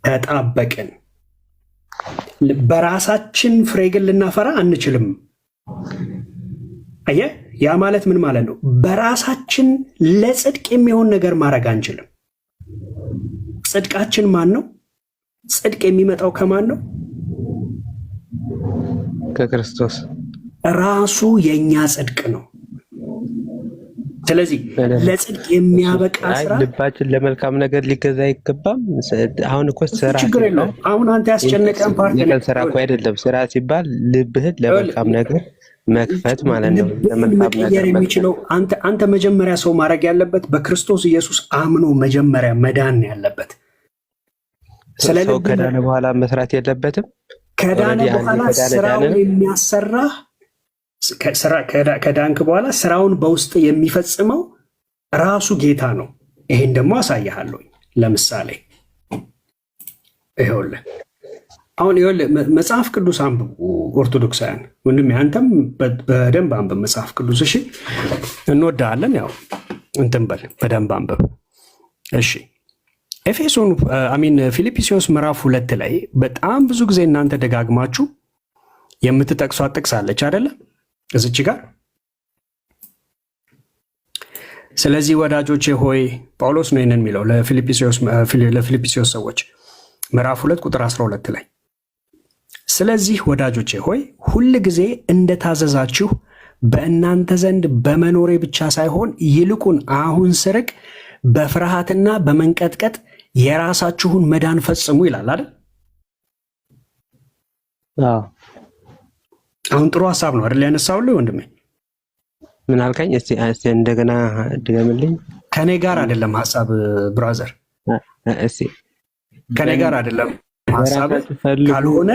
ተጣበቅን። በራሳችን ፍሬ ግን ልናፈራ አንችልም። አየህ፣ ያ ማለት ምን ማለት ነው? በራሳችን ለጽድቅ የሚሆን ነገር ማድረግ አንችልም። ጽድቃችን ማን ነው? ጽድቅ የሚመጣው ከማን ነው? ከክርስቶስ። ራሱ የኛ ጽድቅ ነው። ስለዚህ ለጽድቅ የሚያበቃ ስራ ልባችን ለመልካም ነገር ሊገዛ አይገባም። አሁን እኮ ስራ ችግር የለውም። አሁን አንተ ያስጨነቀን ፓርቲ ስራ እኮ አይደለም። ስራ ሲባል ልብህን ለመልካም ነገር መክፈት ማለት ነው። ለመልካም ነገር የሚችለው አንተ መጀመሪያ ሰው ማድረግ ያለበት በክርስቶስ ኢየሱስ አምኖ መጀመሪያ መዳን ያለበት። ሰው ከዳነ በኋላ መስራት የለበትም። ከዳነ በኋላ ስራውን የሚያሰራ ከዳንክ በኋላ ስራውን በውስጥ የሚፈጽመው ራሱ ጌታ ነው። ይሄን ደግሞ አሳያለሁ። ለምሳሌ ይኸውልህ፣ አሁን ይኸውልህ መጽሐፍ ቅዱስ አንብቡ ኦርቶዶክሳውያን ወንድሜ፣ አንተም በደንብ አንብብ መጽሐፍ ቅዱስ። እሺ፣ እንወዳለን። ያው እንትን በል በደንብ አንብብ። እሺ፣ ፊልጵስዩስ ምዕራፍ 2 ላይ በጣም ብዙ ጊዜ እናንተ ደጋግማችሁ የምትጠቅሷት ጥቅስ አለች አይደለም? እዚች ጋር ስለዚህ ወዳጆቼ ሆይ ጳውሎስ ነው ይህንን የሚለው ለፊልጵስዩስ ሰዎች ምዕራፍ 2 ቁጥር 12 ላይ ስለዚህ ወዳጆቼ ሆይ ሁል ጊዜ እንደታዘዛችሁ በእናንተ ዘንድ በመኖሬ ብቻ ሳይሆን ይልቁን አሁን ስርቅ በፍርሃትና በመንቀጥቀጥ የራሳችሁን መዳን ፈጽሙ ይላል አይደል? አዎ አሁን ጥሩ ሀሳብ ነው አይደል ያነሳውልህ ወንድሜ? ምን አልከኝ? እስቲ እንደገና ድገምልኝ። ከኔ ጋር አይደለም ሀሳብ ብራዘር፣ እስቲ ከኔ ጋር አይደለም ሀሳብ ካልሆነ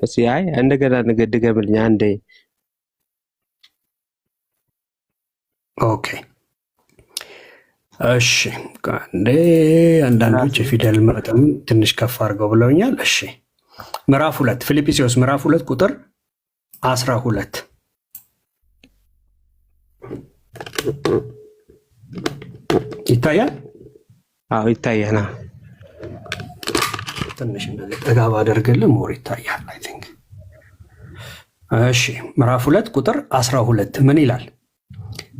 እስቲ አይ እንደገና ድገምልኝ አንዴ። ኦኬ እሺ፣ አንዳንዶች የፊደል መጠን ትንሽ ከፍ አድርገው ብለውኛል። እሺ ምዕራፍ 2 ፊልጵስዩስ ምዕራፍ 2 ቁጥር 12 ይታያል? አዎ ይታያል። ትንሽ እንደዚህ ጠጋ ባደርግልህ ሞር ይታያል አይ ቲንክ። እሺ ምዕራፍ 2 ቁጥር 12 ምን ይላል?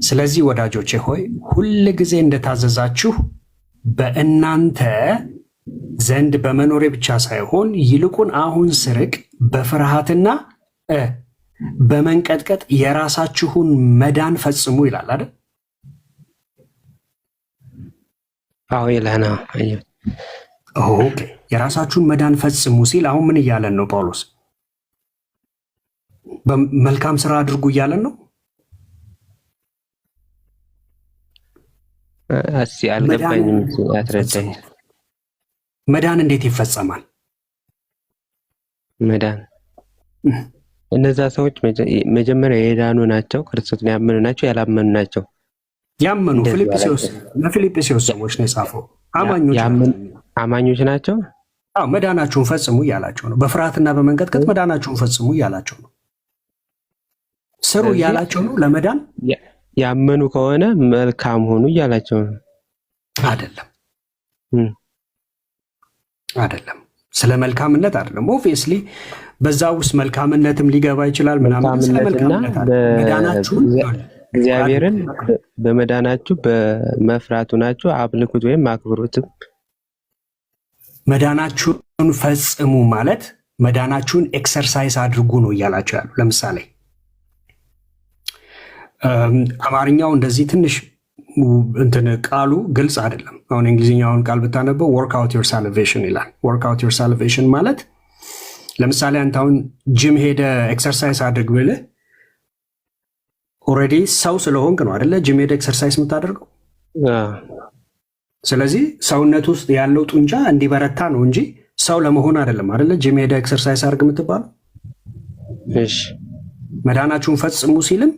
ስለዚህ ወዳጆቼ ሆይ ሁል ጊዜ እንደታዘዛችሁ በእናንተ ዘንድ በመኖሬ ብቻ ሳይሆን ይልቁን አሁን ስርቅ በፍርሃትና በመንቀጥቀጥ የራሳችሁን መዳን ፈጽሙ ይላል አይደል? አዎ ይላል። ኦኬ የራሳችሁን መዳን ፈጽሙ ሲል አሁን ምን እያለን ነው ጳውሎስ? በመልካም ስራ አድርጉ እያለን ነው? እስኪ አልገባኝም፣ አትረዳኝ። መዳን እንዴት ይፈጸማል? መዳን እነዛ ሰዎች መጀመሪያ የዳኑ ናቸው፣ ክርስቶስን ያመኑ ናቸው፣ ያላመኑ ናቸው? ያመኑ ለፊልጵስዩስ ሰዎች ነው የጻፈው። አማኞች ናቸው። አዎ መዳናችሁን ፈጽሙ እያላቸው ነው። በፍርሃትና በመንቀጥቀጥ መዳናችሁን ፈጽሙ እያላቸው ነው። ስሩ እያላቸው ነው። ለመዳን ያመኑ ከሆነ መልካም ሆኑ እያላቸው ነው። አይደለም ስለ መልካምነት አይደለም። ኦብቪየስሊ በዛ ውስጥ መልካምነትም ሊገባ ይችላል ምናምን። ስለ መልካምነት መዳናችሁን እግዚአብሔርን በመዳናችሁ በመፍራቱ ናችሁ አምልኩት ወይም አክብሩትም። መዳናችሁን ፈጽሙ ማለት መዳናችሁን ኤክሰርሳይዝ አድርጉ ነው እያላቸው ያሉ። ለምሳሌ አማርኛው እንደዚህ ትንሽ እንትን ቃሉ ግልጽ አይደለም። አሁን እንግሊዝኛውን ቃል ብታነበው ወርክ አውት ዮር ሳልቬሽን ይላል። ወርክ አውት ዮር ሳልቬሽን ማለት ለምሳሌ አንተ አሁን ጂም ሄደ ኤክሰርሳይዝ አድርግ ብልህ ኦልሬዲ ሰው ስለሆንክ ነው አይደለ ጂም ሄደ ኤክሰርሳይዝ የምታደርገው። ስለዚህ ሰውነት ውስጥ ያለው ጡንቻ እንዲበረታ ነው እንጂ ሰው ለመሆን አይደለም አይደለ ጂም ሄደ ኤክሰርሳይዝ አድርግ የምትባለው። እሺ መዳናችሁን ፈጽሙ ሲልም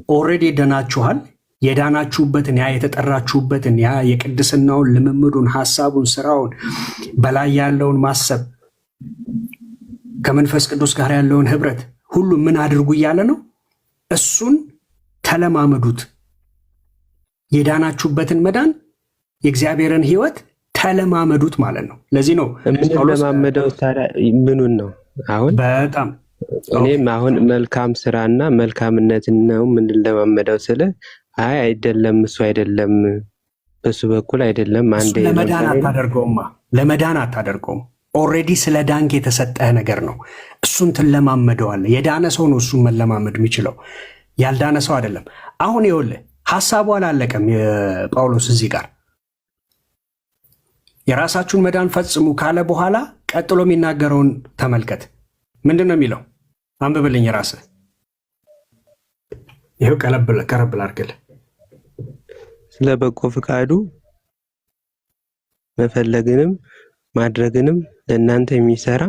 ኦልሬዲ ደናችኋል። የዳናችሁበትን ያ የተጠራችሁበትን ያ የቅድስናውን ልምምዱን፣ ሐሳቡን፣ ስራውን፣ በላይ ያለውን ማሰብ፣ ከመንፈስ ቅዱስ ጋር ያለውን ህብረት ሁሉ ምን አድርጉ እያለ ነው? እሱን ተለማመዱት። የዳናችሁበትን መዳን የእግዚአብሔርን ህይወት ተለማመዱት ማለት ነው። ለዚህ ነው የምንለማመደው። ምኑን ነው አሁን? በጣም እኔም አሁን መልካም ስራና መልካምነትን ነው የምንለማመደው ስለ አይ አይደለም፣ እሱ አይደለም፣ በሱ በኩል አይደለም። አንዴ ለመዳን አታደርገውማ፣ ለመዳን አታደርገውም። ኦልሬዲ ስለ ዳንክ የተሰጠህ ነገር ነው። እሱን ትለማመደዋለህ። የዳነ ሰው ነው እሱን መለማመድ የሚችለው፣ ያልዳነ ሰው አይደለም። አሁን ይኸውልህ ሐሳቡ አላለቀም። የጳውሎስ እዚህ ጋር የራሳችሁን መዳን ፈጽሙ ካለ በኋላ ቀጥሎ የሚናገረውን ተመልከት። ምንድን ነው የሚለው? አንብብልኝ ራስህ። ይኸው ቀረብል አድርግልህ። ስለ በጎ ፈቃዱ መፈለግንም ማድረግንም ለእናንተ የሚሰራ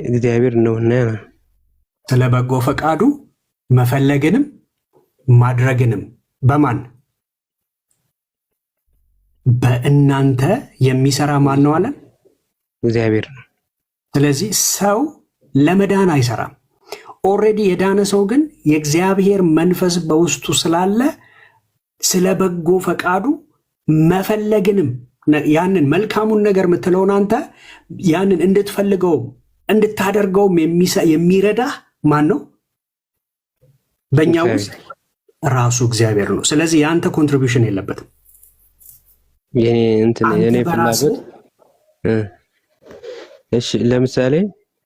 እግዚአብሔር ነውና። ስለ በጎ ፈቃዱ መፈለግንም ማድረግንም በማን? በእናንተ የሚሰራ ማን ነው አለ? እግዚአብሔር ነው። ስለዚህ ሰው ለመዳን አይሰራም። ኦልሬዲ የዳነ ሰው ግን የእግዚአብሔር መንፈስ በውስጡ ስላለ ስለ በጎ ፈቃዱ መፈለግንም ያንን መልካሙን ነገር የምትለውን አንተ ያንን እንድትፈልገውም እንድታደርገውም የሚረዳህ ማን ነው? በእኛ ውስጥ ራሱ እግዚአብሔር ነው። ስለዚህ የአንተ ኮንትሪቢዩሽን የለበትም። የኔ ፍላጎት። እሺ ለምሳሌ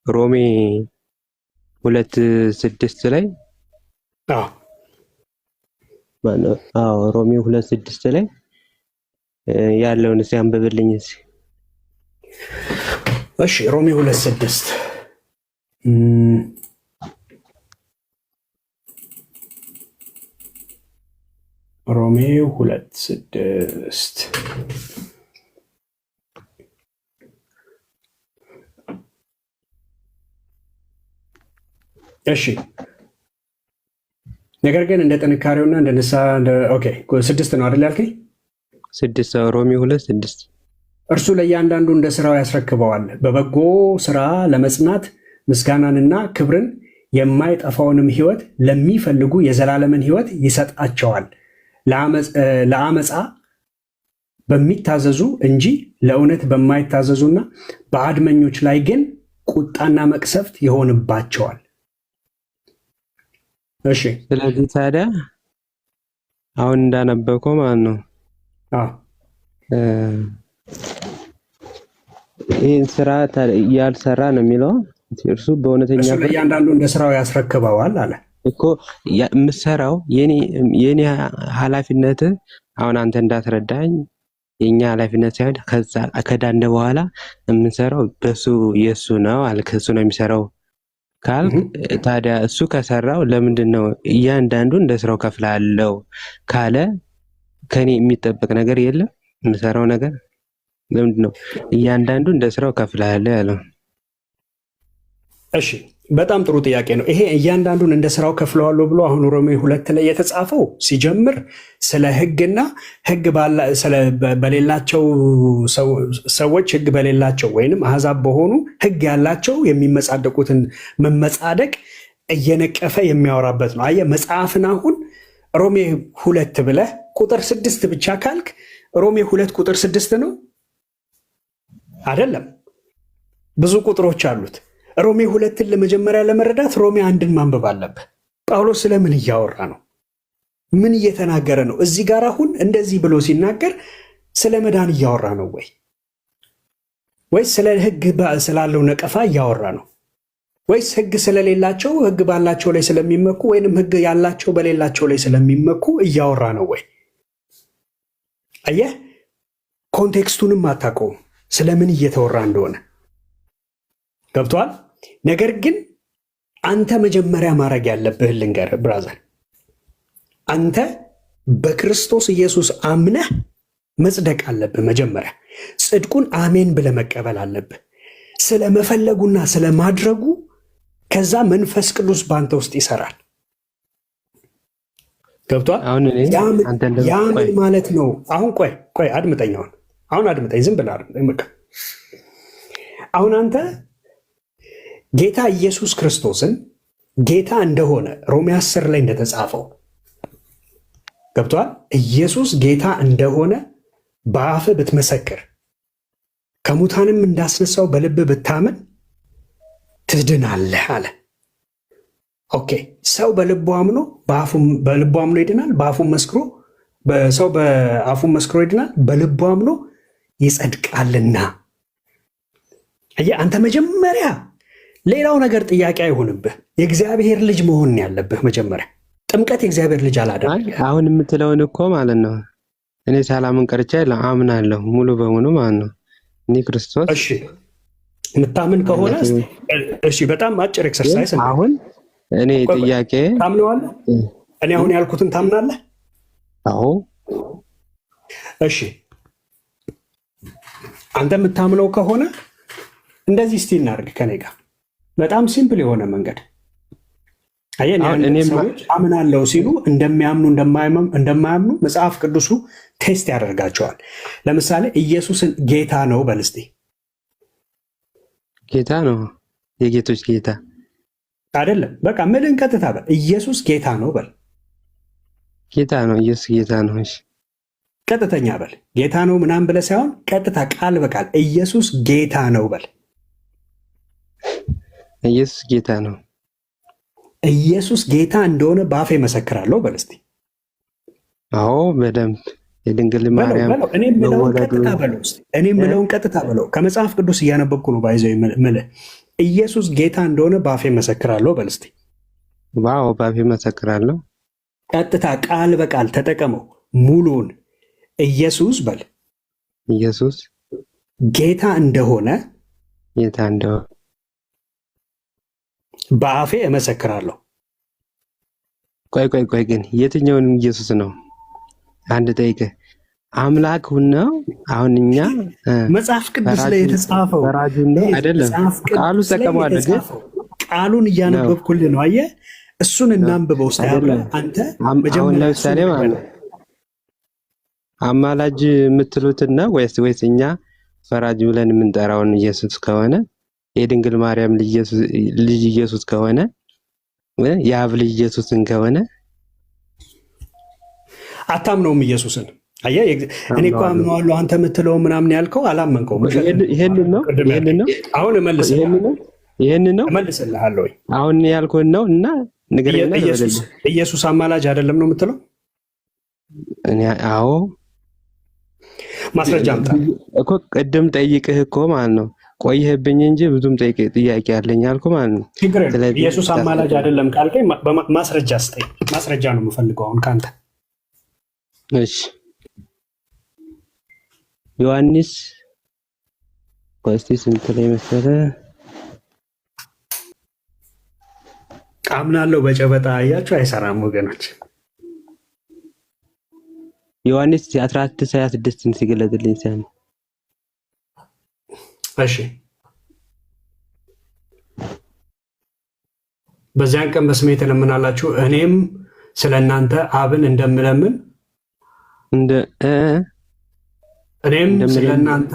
ሮሜ 2:6 ላይ ሮሜ 2:6 ላይ ያለውን እስኪ አንብብልኝ። እሺ ሮሜ 2:6 ሮሜ 2:6 እሺ ነገር ግን እንደ ጥንካሬውና እንደ ንስሐ ኦኬ 6 ነው አይደል ያልከኝ? 6 ሮሜ 2:6 እርሱ ለእያንዳንዱ እንደ ስራው ያስረክበዋል። በበጎ ስራ ለመጽናት ምስጋናንና ክብርን የማይጠፋውንም ሕይወት ለሚፈልጉ የዘላለምን ሕይወት ይሰጣቸዋል። ለአመፃ በሚታዘዙ እንጂ ለእውነት በማይታዘዙና በአድመኞች ላይ ግን ቁጣና መቅሰፍት ይሆንባቸዋል። እሺ ስለዚህ ታዲያ አሁን እንዳነበብከው ማለት ነው ይህን ስራ ያልሰራ ነው የሚለው እርሱ በእውነተኛ እሱ ለእያንዳንዱ እንደ ስራው ያስረክበዋል አለ እኮ የምሰራው የኔ ኃላፊነት አሁን አንተ እንዳትረዳኝ የኛ ኃላፊነት ሳይሆን ከዛ ከዳንደ በኋላ የምንሰራው በሱ የሱ ነው አልክ። እሱ ነው የሚሰራው ካልክ ታዲያ እሱ ከሰራው ለምንድን ነው እያንዳንዱ እንደ ስራው ከፍላለሁ ካለ ከኔ የሚጠበቅ ነገር የለም? የምሰራው ነገር ለምንድን ነው እያንዳንዱ እንደ ስራው ከፍላለሁ ያለው? እሺ በጣም ጥሩ ጥያቄ ነው ይሄ። እያንዳንዱን እንደ ስራው ከፍለዋለሁ ብሎ አሁን ሮሜ 2 ላይ የተጻፈው ሲጀምር ስለ ሕግና ሕግ በሌላቸው ሰዎች ሕግ በሌላቸው ወይንም አሕዛብ በሆኑ ሕግ ያላቸው የሚመጻደቁትን መመጻደቅ እየነቀፈ የሚያወራበት ነው። አየህ መጽሐፍን አሁን ሮሜ 2 ብለህ ቁጥር 6 ብቻ ካልክ ሮሜ 2 ቁጥር 6 ነው አይደለም፣ ብዙ ቁጥሮች አሉት። ሮሜ 2ን ለመጀመሪያ ለመረዳት ሮሜ 1ን ማንበብ አለብህ። ጳውሎስ ስለምን እያወራ ነው? ምን እየተናገረ ነው? እዚህ ጋር አሁን እንደዚህ ብሎ ሲናገር ስለ መዳን እያወራ ነው ወይስ ስለ ሕግ ስላለው ነቀፋ እያወራ ነው? ወይስ ሕግ ስለሌላቸው ሕግ ባላቸው ላይ ስለሚመኩ ወይንም ሕግ ያላቸው በሌላቸው ላይ ስለሚመኩ እያወራ ነው ወይ? አየህ ኮንቴክስቱንም አታውቀውም ስለምን እየተወራ እንደሆነ ገብቷል። ነገር ግን አንተ መጀመሪያ ማድረግ ያለብህ ልንገርህ ብራዘር፣ አንተ በክርስቶስ ኢየሱስ አምነህ መጽደቅ አለብህ። መጀመሪያ ጽድቁን አሜን ብለህ መቀበል አለብህ፣ ስለ መፈለጉና ስለ ማድረጉ። ከዛ መንፈስ ቅዱስ በአንተ ውስጥ ይሰራል። ገብቷል። ያምን ማለት ነው። አሁን ቆይ አድምጠኝ። አሁን አድምጠኝ፣ ዝም ብለህ አድምጠኝ። አሁን አንተ ጌታ ኢየሱስ ክርስቶስን ጌታ እንደሆነ ሮሜ 10 ላይ እንደተጻፈው ገብቷል። ኢየሱስ ጌታ እንደሆነ በአፍህ ብትመሰክር ከሙታንም እንዳስነሳው በልብህ ብታምን ትድናለህ አለ። ኦኬ ሰው በልቡ አምኖ ይድናል፣ በአፉም መስክሮ ሰው በአፉም መስክሮ ይድናል፣ በልቡ አምኖ ይጸድቃልና። አንተ መጀመሪያ ሌላው ነገር ጥያቄ አይሆንብህ፣ የእግዚአብሔር ልጅ መሆን ያለብህ መጀመሪያ። ጥምቀት የእግዚአብሔር ልጅ አላደረገ። አሁን የምትለውን እኮ ማለት ነው እኔ ሳላምን ቀርቼ አምናለሁ ሙሉ በሙሉ ማለት ነው እኔ ክርስቶስ። እሺ የምታምን ከሆነ እሺ፣ በጣም አጭር ኤክሰርሳይዝ። አሁን እኔ ጥያቄ ታምነዋለህ? እኔ አሁን ያልኩትን ታምናለህ? አዎ። እሺ አንተ የምታምነው ከሆነ እንደዚህ እስቲ እናድርግ ከኔ ጋር በጣም ሲምፕል የሆነ መንገድ። ሰዎች አምናለው ሲሉ እንደሚያምኑ እንደማያምኑ መጽሐፍ ቅዱሱ ቴስት ያደርጋቸዋል። ለምሳሌ ኢየሱስን ጌታ ነው በል እስቲ። ጌታ ነው፣ የጌቶች ጌታ አይደለም። በቃ ምልን ቀጥታ በል ኢየሱስ ጌታ ነው በል። ጌታ ነው፣ ኢየሱስ ጌታ ነው። እሺ ቀጥተኛ በል ጌታ ነው ምናምን ብለህ ሳይሆን ቀጥታ ቃል በቃል ኢየሱስ ጌታ ነው በል። ኢየሱስ ጌታ ነው። ኢየሱስ ጌታ እንደሆነ በአፌ መሰክራለሁ በል እስቲ። አዎ በደንብ የድንግል ማርያም እኔ የምለውን ቀጥታ በለው። ከመጽሐፍ ቅዱስ እያነበብኩ ነው ባይዘው የምልህ። ኢየሱስ ጌታ እንደሆነ በአፌ መሰክራለሁ በል እስቲ። ዋው በአፌ መሰክራለሁ። ቀጥታ ቃል በቃል ተጠቀመው ሙሉውን። ኢየሱስ በል ኢየሱስ ጌታ እንደሆነ ጌታ እንደሆነ በአፌ እመሰክራለሁ። ቆይ ግን የትኛውን ኢየሱስ ነው? አንድ ጠይቀ አምላክ ነው። አሁን እኛ መጽሐፍ ቅዱስ ላይ የተጻፈው ፈራጁን ነው አይደለም? ቃሉ ተቀበለ ግን ቃሉን እያነበብኩልህ ነው። አየህ፣ እሱን እናንብበው። አንተ መጀመሪያ ለምሳሌ ማለት ነው አማላጅ የምትሉትና ወይስ እኛ ፈራጅ ብለን የምንጠራውን ኢየሱስ ከሆነ የድንግል ማርያም ልጅ ኢየሱስ ከሆነ የአብ ልጅ ኢየሱስን ከሆነ አታምነውም ኢየሱስን። አየህ፣ እኔ እኮ አምነዋለሁ አንተ የምትለው ምናምን ያልከው አላመንከውም። ይሄንን ነው አሁን እመልስልሃለሁ። አሁን ያልኩህን ነው እና ንገረኝና ኢየሱስ አማላጅ አይደለም ነው የምትለው? አዎ ማስረጃ አምጣ እኮ። ቅድም ጠይቅህ እኮ ማለት ነው ቆይህብኝ እንጂ ብዙም ጥያቄ ያለኝ አልኩ ማለት ነው። ኢየሱስ አማላጅ አይደለም ካልከኝ ማስረጃ ስጠኝ። ማስረጃ ነው የምፈልገው አሁን ከአንተ። እሺ ዮሐንስ ስንት ላይ መሰለህ? አምናለሁ በጨበጣ አያችሁ፣ አይሰራም ወገኖች። ዮሐንስ 14:26 ሲገለጥልኝ ሲያም እሺ በዚያን ቀን በስሜ ትለምናላችሁ፣ እኔም ስለ እናንተ አብን እንደምለምን እኔም ስለ እናንተ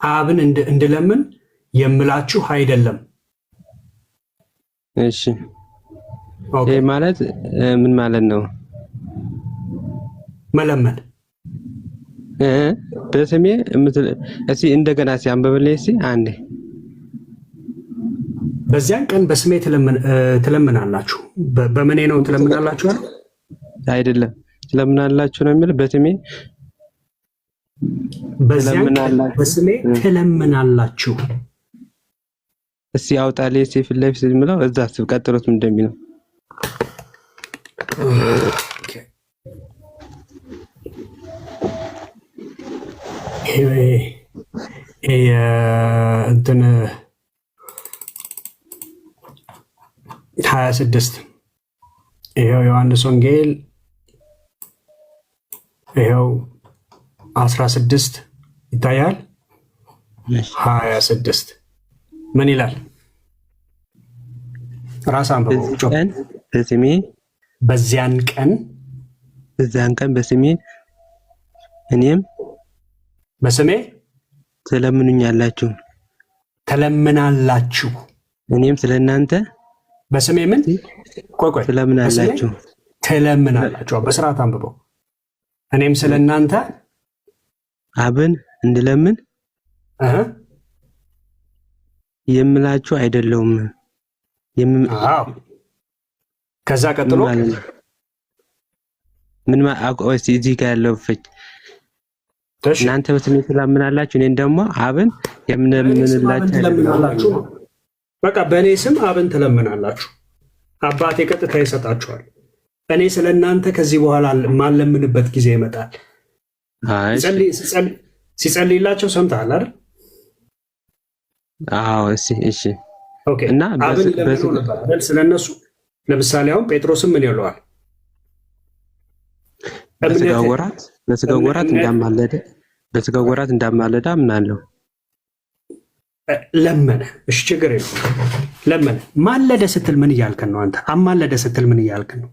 አብን እንድለምን የምላችሁ አይደለም። እሺ ይሄ ማለት ምን ማለት ነው? መለመን በስሜ እስኪ እንደገና ሲያንበብልኝ እስኪ አንዴ። በዚያን ቀን በስሜ ትለምናላችሁ። በምኔ ነው ትለምናላችሁ? አይደለም ትለምናላችሁ ነው የሚለው። በስሜ በዚያን ቀን በስሜ ትለምናላችሁ። እስኪ አውጣልኝ እስኪ ፊት ለፊት የሚለው እዛ ቀጥሎት ምን እንደሚለው እንትን 26 ይኸው ዮሐንስ ወንጌል ይኸው 16 ይታያል። 26 ምን ይላል? ራስ አንብበው። በስሜ በዚያን ቀን በስሜ እኔም በስሜ ትለምኑኛላችሁ ትለምናላችሁ። እኔም ስለ እናንተ በስሜ ምን ቆይ ትለምናላችሁ። በስርዓት አንብበው። እኔም ስለ እናንተ አብን እንድለምን የምላችሁ አይደለሁም። ከዛ ቀጥሎ ምን ማለት እዚህ ጋር ያለው ፍች እናንተ በስሜ ትለምናላችሁ እኔን ደግሞ አብን የምንላችሁ ነው። በቃ በእኔ ስም አብን ትለምናላችሁ፣ አባቴ ቀጥታ ይሰጣችኋል። እኔ ስለ እናንተ ከዚህ በኋላ ማለምንበት ጊዜ ይመጣል። ሲጸልይላቸው ሰምተሃል አይደል? አዎ እሺ ኦኬ። እና አብን ለምኑ ነበር አይደል? ስለነሱ ለምሳሌ አሁን ጴጥሮስም ምን ይለዋል? በስጋ ወራት እንዳማለደ አምናለሁ። ለመነ። እሺ ችግር የለውም። ለመነ። ማለደ ስትል ምን እያልከን ነው አንተ? አማለደ ስትል ምን እያልከን ነው?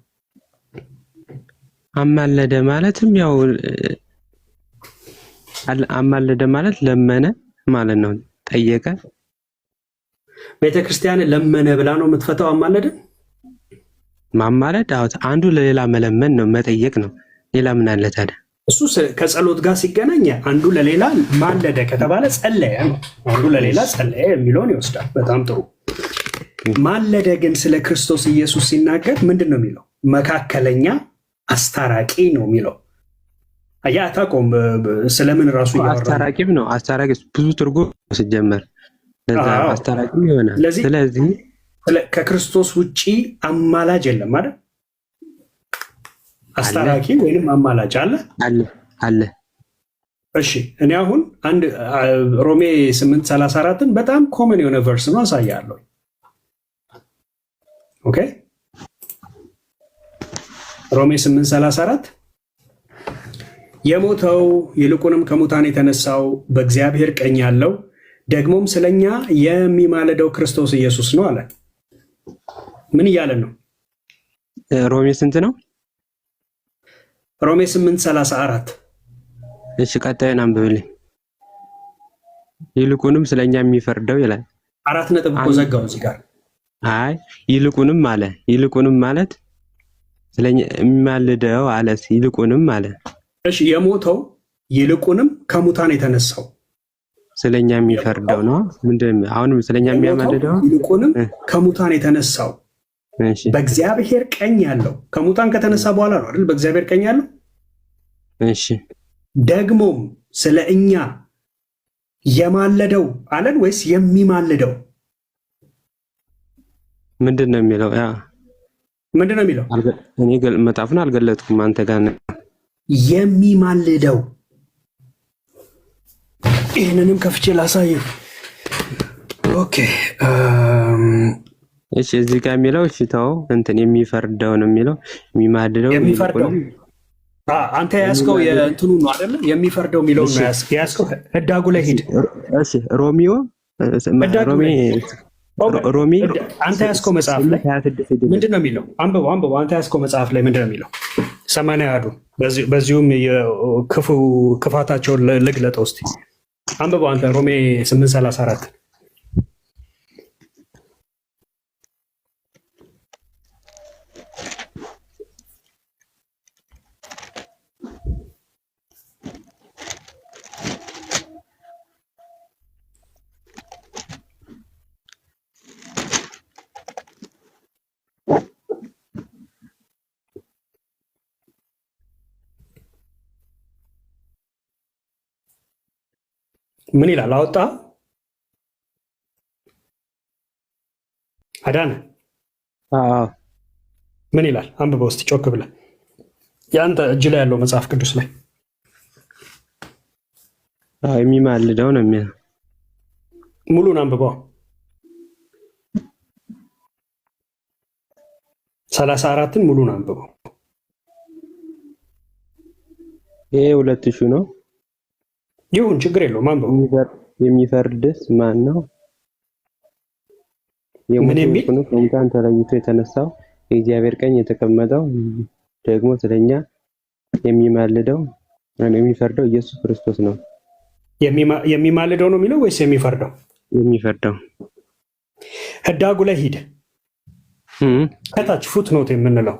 አማለደ ማለትም ያው አማለደ ማለት ለመነ ማለት ነው። ጠየቀ። ቤተክርስቲያን ለመነ ብላ ነው የምትፈታው። አማለደ ማማለድ አንዱ ለሌላ መለመን ነው፣ መጠየቅ ነው። ሌላ ምን አለ ታዲያ? እሱ ከጸሎት ጋር ሲገናኝ አንዱ ለሌላ ማለደ ከተባለ ጸለየ ነው። አንዱ ለሌላ ጸለየ የሚለውን ይወስዳል። በጣም ጥሩ። ማለደ ግን ስለ ክርስቶስ ኢየሱስ ሲናገር ምንድን ነው የሚለው? መካከለኛ አስታራቂ ነው የሚለው። አያ አታውቀውም? ስለምን ራሱ አስታራቂም ነው። አስታራቂ ብዙ ትርጉም ሲጀመር ለዛ አስታራቂም ይሆናል። ስለዚህ ከክርስቶስ ውጪ አማላጅ የለም አይደል? አስታራቂ ወይንም አማላጅ አለ። እሺ እኔ አሁን አንድ ሮሜ 8:34ን በጣም ኮመን የሆነ ቨርስ ነው አሳያለሁ። ኦኬ ሮሜ 8:34 የሞተው ይልቁንም ከሙታን የተነሳው በእግዚአብሔር ቀኝ ያለው ደግሞም ስለኛ የሚማለደው ክርስቶስ ኢየሱስ ነው አለ። ምን እያለ ነው? ሮሜ ስንት ነው? ሮሜ 8:34። እሺ ቀጣዩን አንብብልኝ። ይልቁንም ስለኛ የሚፈርደው ይላል። 4 ነጥብ እኮ ዘጋው እዚህ ጋር። አይ ይልቁንም አለ። ይልቁንም ማለት ስለኛ የሚማልደው አለ። ይልቁንም አለ። እሺ የሞተው ይልቁንም ከሙታን የተነሳው ስለኛ የሚፈርደው ነው። ምንድነው? አሁንም ስለኛ የሚያማልደው ይልቁንም ከሙታን የተነሳው እሺ በእግዚአብሔር ቀኝ ያለው ከሙታን ከተነሳ በኋላ ነው አይደል? በእግዚአብሔር ቀኝ ያለው እሺ ደግሞም ስለ እኛ የማለደው አለን ወይስ የሚማልደው? ምንድነው የሚለው? ያ ምንድነው የሚለው? እኔ መጽሐፉን አልገለጥኩም። አንተ ጋር ነው የሚማልደው። ይህንንም ከፍቼ ላሳየው። ኦኬ እሺ እዚህ ጋር የሚለው እሺ ተው እንትን የሚፈርደው ነው የሚለው። የሚማልደው የሚፈርደው አንተ ያስከው የእንትኑ ነው አይደለ? የሚፈርደው የሚለው ነው ያስከው። ህዳጉ ላይ ሂድ። እሺ ሮሜ አንተ ያስከው መጽሐፍ ላይ ምንድን ነው የሚለው? አንብበው። አንተ ያስከው መጽሐፍ ላይ ምንድን ነው የሚለው? 80 ያዱ በዚሁም ክፋታቸውን ልግለጠው እስቲ። አንብበው አንተ ሮሜ 8:34 ምን ይላል? አወጣ አዳነ ምን ይላል? አንብበው እስቲ ጮክ ብለህ። የአንተ እጅ ላይ ያለው መጽሐፍ ቅዱስ ላይ የሚማልደው ነው የሚለው። ሙሉን አንብበው። 34ን ሙሉን አንብበው። ይሄ 2000 ነው። ይሁን ችግር የለውም አንብበው። የሚፈርድስ ማን ነው? የሞተው ከሙታን ተለይቶ የተነሳው የእግዚአብሔር ቀኝ የተቀመጠው ደግሞ ስለኛ የሚማልደው የሚፈርደው ኢየሱስ ክርስቶስ ነው። የሚማልደው ነው የሚለው ወይስ የሚፈርደው? የሚፈርደው። ህዳጉ ላይ ሂድ። ከታች ፉት ኖት የምንለው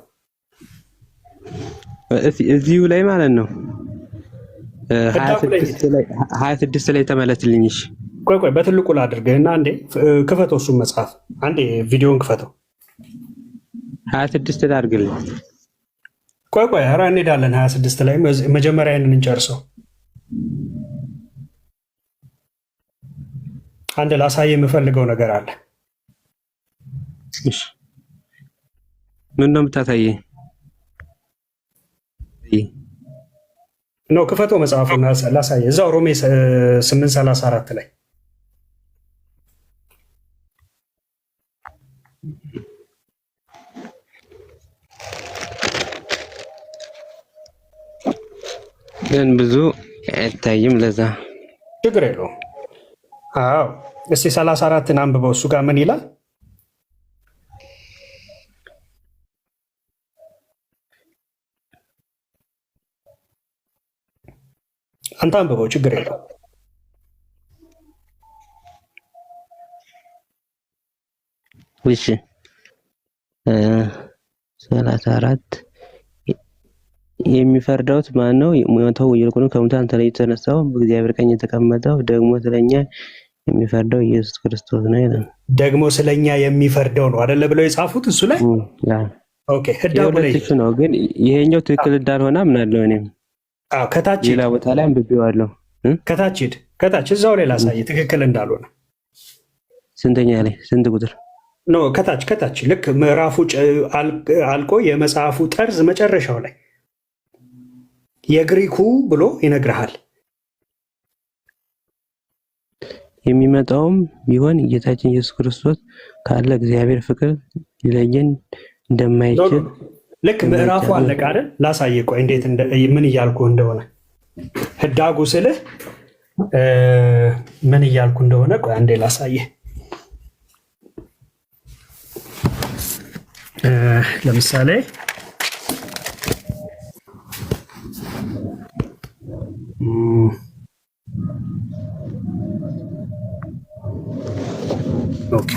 እዚሁ ላይ ማለት ነው። 26 ላይ ተመለስልኝ። እሺ ቆይ በትልቁ ላድርግህና አንዴ ክፈተው። እሱን መጽሐፍ አንዴ ቪዲዮን ክፈተው። 26 ላይ አድርግልኝ። ቆይ ኧረ እንሄዳለን 26 ላይ መጀመሪያ ይሄንን እንጨርሰው። አንድ ላሳይ የምፈልገው ነገር አለ። እሺ ምን ነው የምታሳየኝ? ነው ክፈተው መጽሐፉን ላሳይ። እዛው ሮሜ 8:34 ላይ ግን ብዙ አይታይም። ለዛ ችግር የለውም። አዎ እስቲ 34ን አንብበው። እሱ ጋር ምን ይላል? አንተ አንብበው፣ ችግር የለውም። እሺ 34 የሚፈርደውስ ማን ነው? ሞተው ይልቁንም ከሙታን ተለይቶ የተነሳው በእግዚአብሔር ቀኝ የተቀመጠው ደግሞ ስለኛ የሚፈርደው ኢየሱስ ክርስቶስ ነው ይላል። ደግሞ ስለኛ የሚፈርደው ነው አይደለ ብለው የጻፉት እሱ ላይ። ኦኬ ህዳጉ ላይ ነው። ግን ይሄኛው ትክክል እንዳልሆነ አምናለሁ እኔም። ከታች ሌላ ቦታ ላይ አንብቤዋለሁ። ከታች ሂድ፣ ከታች እዛው ላይ ላሳይ ትክክል እንዳልሆነ። ስንተኛ ላይ? ስንት ቁጥር ነው? ከታች ልክ ምዕራፉ አልቆ የመጽሐፉ ጠርዝ መጨረሻው ላይ የግሪኩ ብሎ ይነግርሃል። የሚመጣውም ቢሆን ጌታችን ኢየሱስ ክርስቶስ ካለ እግዚአብሔር ፍቅር ሊለየን እንደማይችል ልክ ምዕራፉ አለቀ አይደል? ላሳየህ ቆይ እንዴት ምን እያልኩ እንደሆነ ህዳጉ ስልህ ምን እያልኩ እንደሆነ ቆይ አንዴ ላሳየህ። ለምሳሌ ኦኬ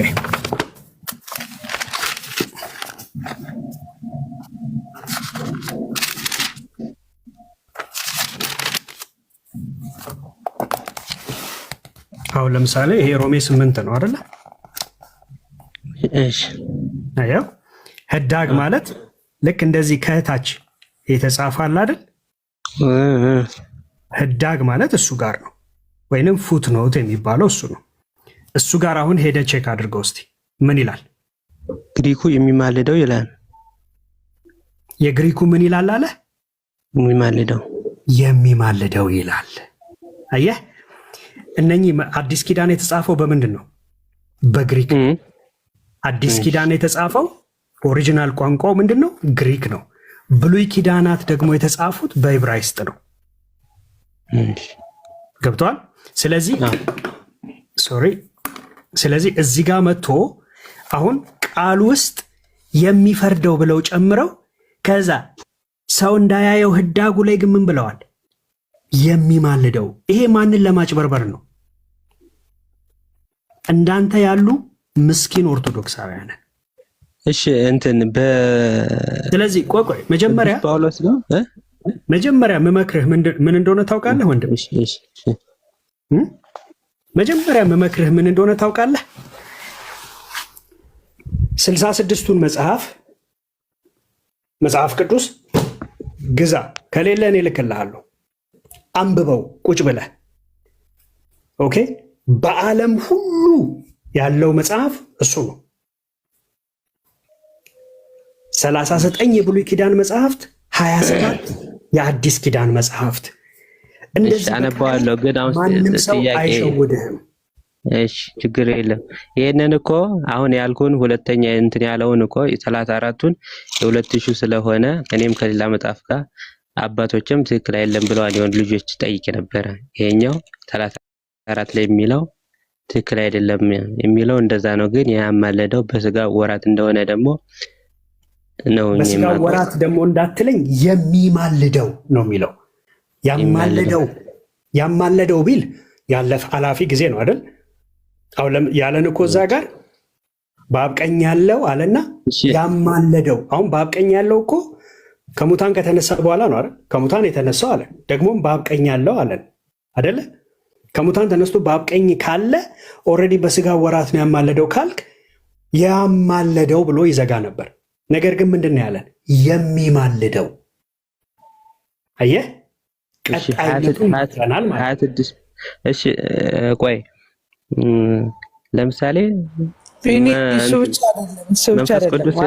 አሁን ለምሳሌ ይሄ ሮሜ 8 ነው አይደለ? እሺ አየው ህዳግ ማለት ልክ እንደዚህ ከታች የተጻፈ አለ አይደል? ህዳግ ማለት እሱ ጋር ነው፣ ወይንም ፉት ኖት የሚባለው እሱ ነው። እሱ ጋር አሁን ሄደ ቼክ አድርገው እስቲ ምን ይላል? ግሪኩ የሚማልደው ይላል። የግሪኩ ምን ይላል አለ? የሚማልደው ይላል። አየህ እነኚህ አዲስ ኪዳን የተጻፈው በምንድን ነው? በግሪክ። አዲስ ኪዳን የተጻፈው ኦሪጂናል ቋንቋው ምንድን ነው? ግሪክ ነው። ብሉይ ኪዳናት ደግሞ የተጻፉት በዕብራይስጥ ነው። ገብቷል? ስለዚህ እዚህ ጋር መጥቶ አሁን ቃል ውስጥ የሚፈርደው ብለው ጨምረው ከዛ ሰው እንዳያየው ህዳጉ ላይ ግን ምን ብለዋል? የሚማልደው። ይሄ ማንን ለማጭበርበር ነው? እንዳንተ ያሉ ምስኪን ኦርቶዶክሳውያንን። እሺ እንትን ስለዚህ ቆይ መጀመሪያ ጳውሎስ ነው መጀመሪያ መመክርህ ምን እንደሆነ ታውቃለህ ወንድም? መጀመሪያ መመክርህ ምን እንደሆነ ታውቃለህ? 66ቱን መጽሐፍ ቅዱስ ግዛ፣ ከሌለ እኔ እልክልሃለሁ። አንብበው ቁጭ ብለህ ኦኬ። በዓለም ሁሉ ያለው መጽሐፍ እሱ ነው። 39 የብሉይ ኪዳን መጽሐፍት፣ 27 የአዲስ ኪዳን መጽሐፍት። እንደዚህ አነባዋለሁ ግን አሁን ማንም ሰው አይሸውድህም። እሺ ችግር የለም። ይሄንን እኮ አሁን ያልኩን ሁለተኛ እንትን ያለውን እኮ 34ቱን የ2000 ስለሆነ እኔም ከሌላ መጽሐፍ ጋር አባቶችም ትክክል አይደለም ብለዋል። የሆነ ልጆች ጠይቄ ነበረ። ይሄኛው 34 ላይ የሚለው ትክክል አይደለም የሚለው እንደዛ ነው። ግን ያማለደው በስጋ ወራት እንደሆነ ደግሞ ነው። በስጋ ወራት ደግሞ እንዳትለኝ የሚማልደው ነው የሚለው። ያማለደው ቢል ያለፈ አላፊ ጊዜ ነው አይደል? አሁን ያለን እኮ እዛ ጋር በአብ ቀኝ ያለው አለና ያማለደው። አሁን በአብ ቀኝ ያለው እኮ ከሙታን ከተነሳ በኋላ ነው አይደል? ከሙታን የተነሳው አለ። ደግሞም በአብ ቀኝ ያለው አለን አይደለ? ከሙታን ተነስቶ በአብ ቀኝ ካለ ኦልሬዲ በስጋ ወራት ነው ያማለደው ካልክ ያማለደው ብሎ ይዘጋ ነበር። ነገር ግን ምንድን ነው ያለን? የሚማልደው። አየህ ቀጣይነቱን ይተናል ማለት 26 እሺ ቆይ ለምሳሌ እሱ ብቻ አይደለም።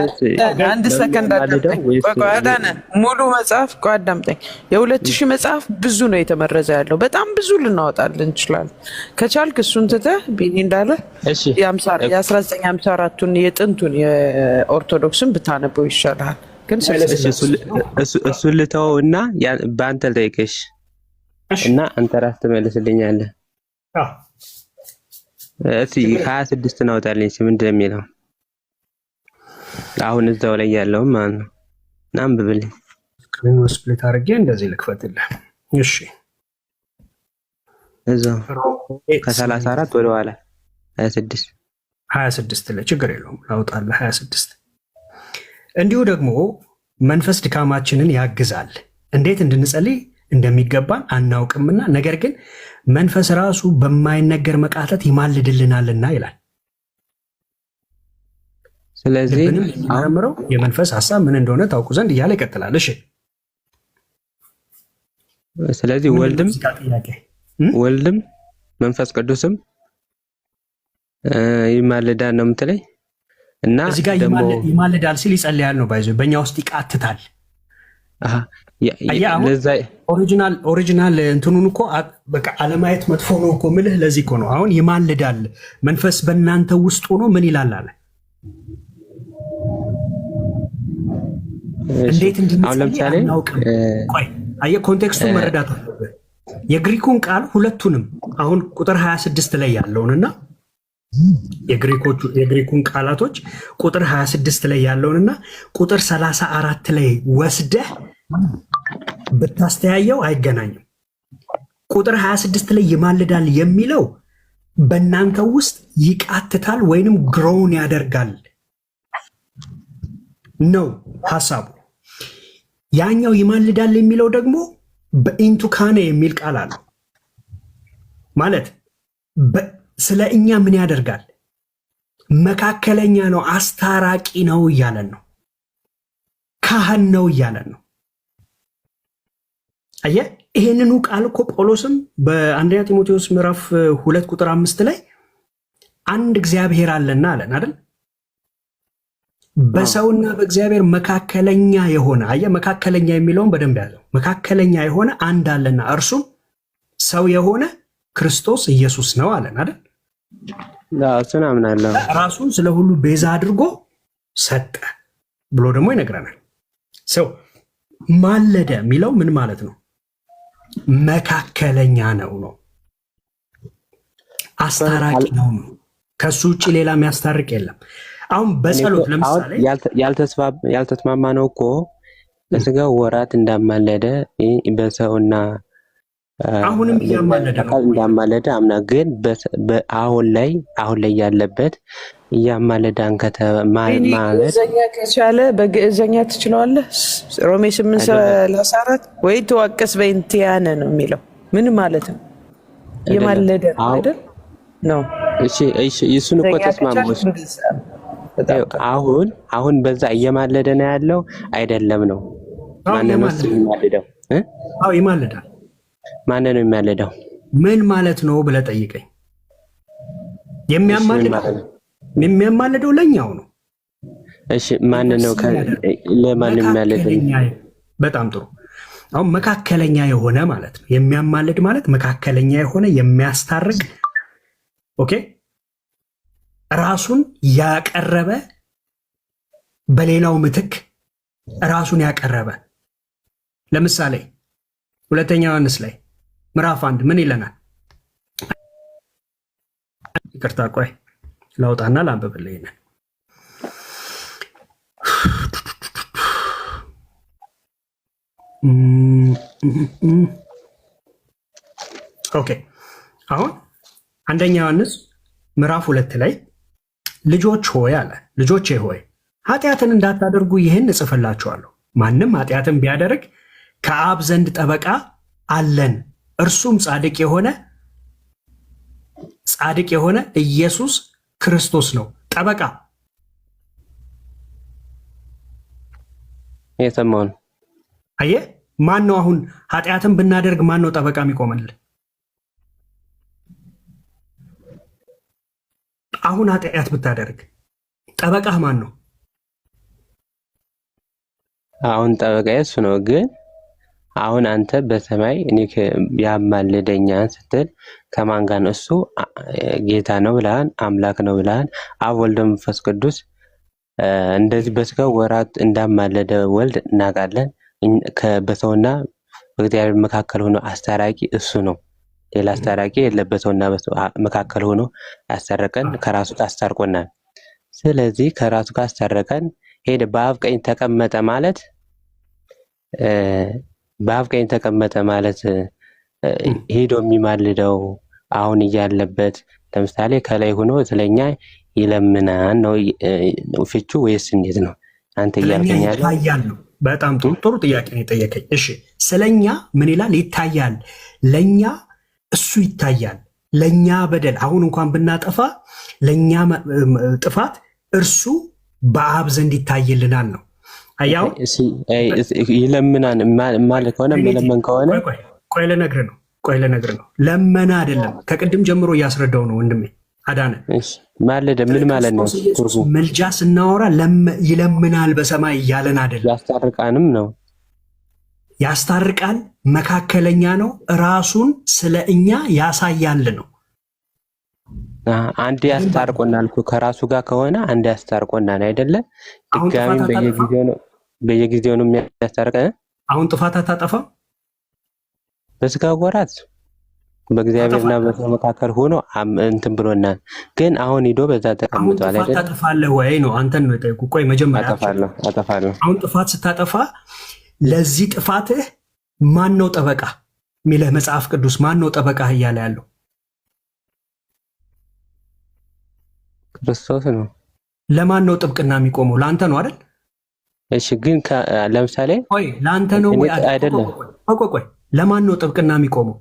አንድ ሰከንድ አዳነ ሙሉ መጽሐፍ አዳምጠኝ። የ2000 መጽሐፍ ብዙ ነው የተመረዘ ያለው። በጣም ብዙ ልናወጣልን እንችላለን። ከቻልክ እሱን ትተህ ቢኒ እንዳለ የ1954ቱን የጥንቱን የኦርቶዶክስን ብታነበው ይሻላል። ግን እሱን ልተው እና በአንተ ልጠይቅሽ እና አንተ ራስህ ትመልስልኛለህ። እሺ 26 እናውጣልኝ። ምንድን ነው የሚለው? አሁን እዛው ላይ ያለው ማለት ነው። እና አንብብልኝ። ስክሪን ስፕሊት አድርጌ እንደዚህ ልክፈትልህ። እሺ እዛው ከ34 ወደ ኋላ 26 ላይ ችግር የለውም ላውጣልህ። 26 እንዲሁ ደግሞ መንፈስ ድካማችንን ያግዛል፣ እንዴት እንድንጸልይ እንደሚገባን አናውቅምና፣ ነገር ግን መንፈስ ራሱ በማይነገር መቃተት ይማልድልናልና ይላል። ስለዚህ አምረው የመንፈስ ሐሳብ ምን እንደሆነ ታውቁ ዘንድ እያለ ይቀጥላል። እሺ ስለዚህ ወልድም መንፈስ ቅዱስም ይማልዳል ነው የምትለኝ? እና እዚህ ጋር ይማልዳል ሲል ይጸልያል ነው ባይዞ በእኛ ውስጥ ይቃትታል። ለዛ ኦሪጂናል እንትኑን እኮ በቃ አለማየት መጥፎ ነው እኮ ምልህ። ለዚህ እኮ ነው አሁን ይማልዳል መንፈስ በእናንተ ውስጥ ሆኖ ምን ይላል አለ። እንዴት እንድንጸልይ አናውቅም። አየህ ኮንቴክስቱን መረዳት አለብህ። የግሪኩን ቃል ሁለቱንም አሁን ቁጥር 26 ላይ ያለውንና የግሪኩን ቃላቶች ቁጥር 26 ላይ ያለውንና ቁጥር 34 ላይ ወስደህ ብታስተያየው አይገናኝም። ቁጥር 26 ላይ ይማልዳል የሚለው በእናንተ ውስጥ ይቃትታል ወይንም ግሮውን ያደርጋል ነው ሐሳቡ። ያኛው ይማልዳል የሚለው ደግሞ በኢንቱካኔ የሚል ቃል አለው። ማለት ስለ እኛ ምን ያደርጋል? መካከለኛ ነው፣ አስታራቂ ነው እያለን ነው። ካህን ነው እያለን ነው። አየህ ይሄንኑ ቃል እኮ ጳውሎስም በአንደኛ ጢሞቴዎስ ምዕራፍ 2 ቁጥር 5 ላይ አንድ እግዚአብሔር አለና አለን አይደል? በሰውና በእግዚአብሔር መካከለኛ የሆነ አየህ፣ መካከለኛ የሚለውን በደንብ ያዘው። መካከለኛ የሆነ አንድ አለና እርሱም ሰው የሆነ ክርስቶስ ኢየሱስ ነው አለን አይደል? እሱን አምናለሁ። ራሱን ስለ ሁሉ ቤዛ አድርጎ ሰጠ ብሎ ደግሞ ይነግረናል። ሰው ማለደ የሚለው ምን ማለት ነው? መካከለኛ ነው ነው፣ አስታራቂ ነው ነው። ከሱ ውጭ ሌላ የሚያስታርቅ የለም። አሁን በጸሎት ለምሳሌ ያልተስማማ ነው እኮ በስጋው ወራት እንዳማለደ በሰውና አሁንም እያማለደ ነው እንዳማለደ አምና፣ ግን አሁን ላይ ያለበት እያማለዳን ማለት ግዕዘኛ ከቻለ በግዕዘኛ ትችለዋለህ። ሮሜ 8:34 ወይ ተዋቀስ በእንቲያነ ነው የሚለው ምን ማለት ነው? የማለደ አይደል ነው። እሺ እሱን እኮ ተስማማው። አሁን በዛ እየማለደ ነው ያለው አይደለም ነው። ማንን ነው የሚማልደው? ይማልዳል። ማንን ነው የሚማልደው? ምን ማለት ነው ብለህ ጠይቀኝ። የሚያማልደው ለኛው ነው። እሺ ማን ነው ለማን የሚማልደው? በጣም ጥሩ። አሁን መካከለኛ የሆነ ማለት ነው። የሚያማልድ ማለት መካከለኛ የሆነ የሚያስታርቅ፣ ኦኬ፣ ራሱን ያቀረበ፣ በሌላው ምትክ ራሱን ያቀረበ። ለምሳሌ ሁለተኛ ዮሐንስ ላይ ምዕራፍ 1 ምን ይለናል? ይቅርታ ቆይ ላውጣና ላንብብልህ። ኦኬ አሁን አንደኛ ዮሐንስ ምዕራፍ 2 ላይ ልጆች ሆይ አለ፣ ልጆቼ ሆይ ኃጢአትን እንዳታደርጉ ይህን እጽፍላችኋለሁ። ማንም ኃጢአትን ቢያደርግ ከአብ ዘንድ ጠበቃ አለን፣ እርሱም ጻድቅ የሆነ ኢየሱስ ክርስቶስ ነው። ጠበቃ የሰማውን አየህ፣ ማን ነው? አሁን ኃጢአትን ብናደርግ ማን ነው ጠበቃ የሚቆመልን? አሁን ኃጢአት ብታደርግ ጠበቃህ ማን ነው? አሁን ጠበቃ እሱ ነው። ግን አሁን አንተ በሰማይ እኔ ያማልደኛን ስትል ከማን ጋር ነው? እሱ ጌታ ነው ብለሃል፣ አምላክ ነው ብለሃል። አብ ወልድ መንፈስ ቅዱስ እንደዚህ በስጋው ወራት እንዳማለደ ወልድ እናውቃለን። በሰውና በእግዚአብሔር መካከል ሆኖ አስታራቂ እሱ ነው። ሌላ አስታራቂ የለም። በሰውና መካከል ሆኖ ያስታረቀን፣ ከራሱ ጋር አስታርቆናል። ስለዚህ ከራሱ ጋር አስታረቀን፣ ሄደ በአብ ቀኝ ተቀመጠ ማለት ሄዶ የሚማልደው አሁን እያለበት ለምሳሌ ከላይ ሆኖ ስለኛ ይለምናን ነው ፍቹ ወይስ እንዴት ነው? አንተ እያልከኝ ያለው በጣም ጥሩ ጥያቄ ነው የጠየቀኝ። እሺ ስለኛ ምን ይላል? ይታያል። ለኛ እሱ ይታያል። ለኛ በደል አሁን እንኳን ብናጠፋ ለኛ ጥፋት እርሱ በአብ ዘንድ ይታይልናል ነው። አያው ይለምናን ማለት ከሆነ መለመን ከሆነ ቆይ ልነግርህ ነው። ለመና አይደለም። ከቅድም ጀምሮ እያስረዳው ነው ወንድሜ አዳነ። ማለደ ምን ማለት ነው? ምልጃ ስናወራ ይለምናል በሰማይ እያለን አይደለም፣ ያስታርቃንም ነው። ያስታርቃል፣ መካከለኛ ነው፣ ራሱን ስለ እኛ ያሳያል ነው። አንድ ያስታርቆናል እኮ ከራሱ ጋር ከሆነ አንድ ያስታርቆናል አይደለ? ድጋሚ በየጊዜው ነው የሚያስታርቀን። አሁን ጥፋት አታጠፋም። በስጋ ወራት በእግዚአብሔርና በሰው መካከል ሆኖ እንትን ብሎናል። ግን አሁን ሂዶ በዛ ተቀምጧል አይደል? ጥፋት ታጠፋለህ ወይ ነው አንተን ነው የጠየቁ። ቆይ መጀመሪያ አጠፋለሁ። አሁን ጥፋት ስታጠፋ ለዚህ ጥፋትህ ማን ነው ጠበቃ የሚልህ? መጽሐፍ ቅዱስ ማን ነው ጠበቃ እያለ ያለው? ክርስቶስ ነው። ለማን ነው ጥብቅና የሚቆመው? ለአንተ ነው አይደል? እሺ፣ ግን ለምሳሌ ቆይ ለአንተ ነው ወይ አይደለም? ቆይ ለማን ነው ጥብቅና የሚቆመው?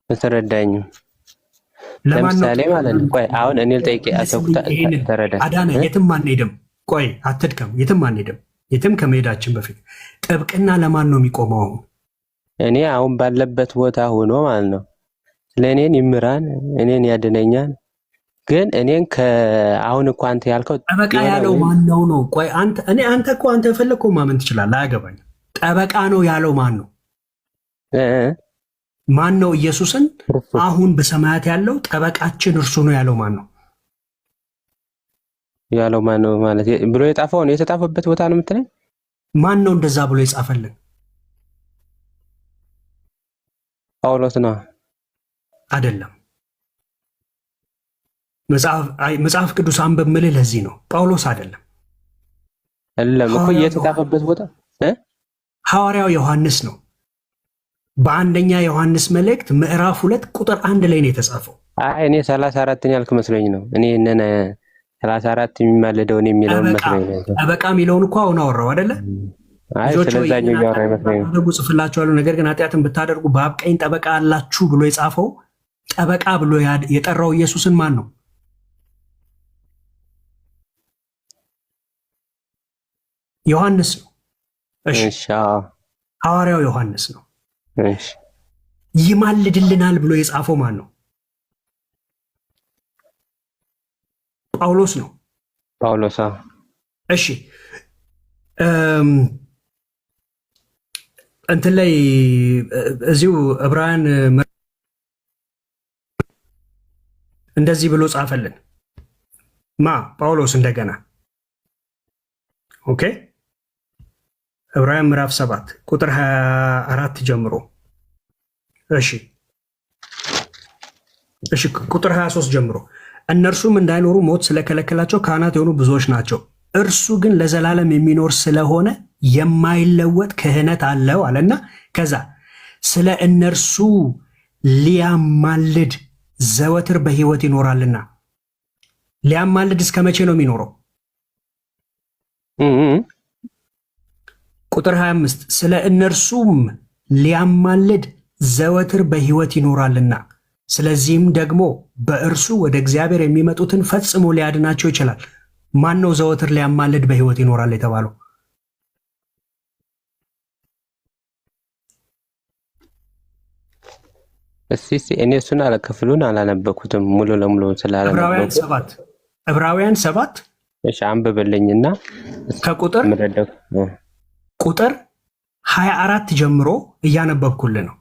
ተረዳኝም። ለምሳሌ ማለት ነው። ቆይ አሁን እኔ ልጠይቅ ያሰብኩት ተረዳ። አዳነ የትም አንሄድም። ቆይ አትድከም። የትም አንሄድም። የትም ከመሄዳችን በፊት ጥብቅና ለማን ነው የሚቆመው? አሁን እኔ አሁን ባለበት ቦታ ሆኖ ማለት ነው ለእኔን ይምራን፣ እኔን ያድነኛል። ግን እኔን አሁን እኮ አንተ ያልከው ጠበቃ ያለው ማን ነው ነው? ቆይ አንተ እኮ አንተ የፈለግከው ማመን ትችላለህ፣ አያገባኝም። ጠበቃ ነው ያለው ማን ነው? ማን ነው ኢየሱስን አሁን በሰማያት ያለው ጠበቃችን እርሱ ነው ያለው ማን ነው? ያለው ማን ነው ማለት ብሎ የጻፈው ነው? የተጻፈበት ቦታ ነው የምትለኝ? ማን ነው እንደዛ ብሎ የጻፈልን? ጳውሎስ ነው አይደለም። መጽሐፍ ቅዱስ አንብብ የምልህ ለዚህ ነው። ጳውሎስ አይደለም። እኮ የተጻፈበት ቦታ ሐዋርያው ዮሐንስ ነው። በአንደኛ ዮሐንስ መልእክት ምዕራፍ 2 ቁጥር 1 ላይ ነው የተጻፈው። እኔ 34 ያልክ መስሎኝ ነው። እኔ እነነ 34 የሚማለደውን የሚለውን መስሎኝ ነው። ጠበቃ የሚለውን እኮ አሁን አወራው አይደለ? ስለዛኛው እያወራ ይመስለኝ ነው። ጽፍላችኋለሁ፣ ነገር ግን ኃጢአትን ብታደርጉ በአብ ቀኝ ጠበቃ አላችሁ ብሎ የጻፈው ጠበቃ ብሎ የጠራው ኢየሱስን ማን ነው? ዮሐንስ ነው። እሺ፣ ሐዋርያው ዮሐንስ ነው። እሺ፣ ይማልድልናል ብሎ የጻፈው ማን ነው? ጳውሎስ ነው። ጳውሎስ። እሺ፣ እንትን ላይ እዚሁ ዕብራውያን እንደዚህ ብሎ ጻፈልን። ጳውሎስ እንደገና ኦኬ፣ ዕብራውያን ምዕራፍ 7 ቁጥር 24 ጀምሮ እሺ፣ ቁጥር 23 ጀምሮ እነርሱም እንዳይኖሩ ሞት ስለከለከላቸው ካህናት የሆኑ ብዙዎች ናቸው። እርሱ ግን ለዘላለም የሚኖር ስለሆነ የማይለወጥ ክህነት አለው አለና ከዛ ስለ እነርሱ ሊያማልድ ዘወትር በሕይወት ይኖራልና። ሊያማልድ እስከ መቼ ነው የሚኖረው? ቁጥር 25 ስለ እነርሱም ሊያማልድ ዘወትር በሕይወት ይኖራልና፣ ስለዚህም ደግሞ በእርሱ ወደ እግዚአብሔር የሚመጡትን ፈጽሞ ሊያድናቸው ይችላል። ማን ነው ዘወትር ሊያማልድ በሕይወት ይኖራል የተባለው? እኔ እሱን ክፍሉን አላነበኩትም ሙሉ ለሙሉ ስላላነበኩት ዕብራውያን 7 እሺ፣ አንብብልኝና ከቁጥር 24 ጀምሮ እያነበብኩልህ ነው።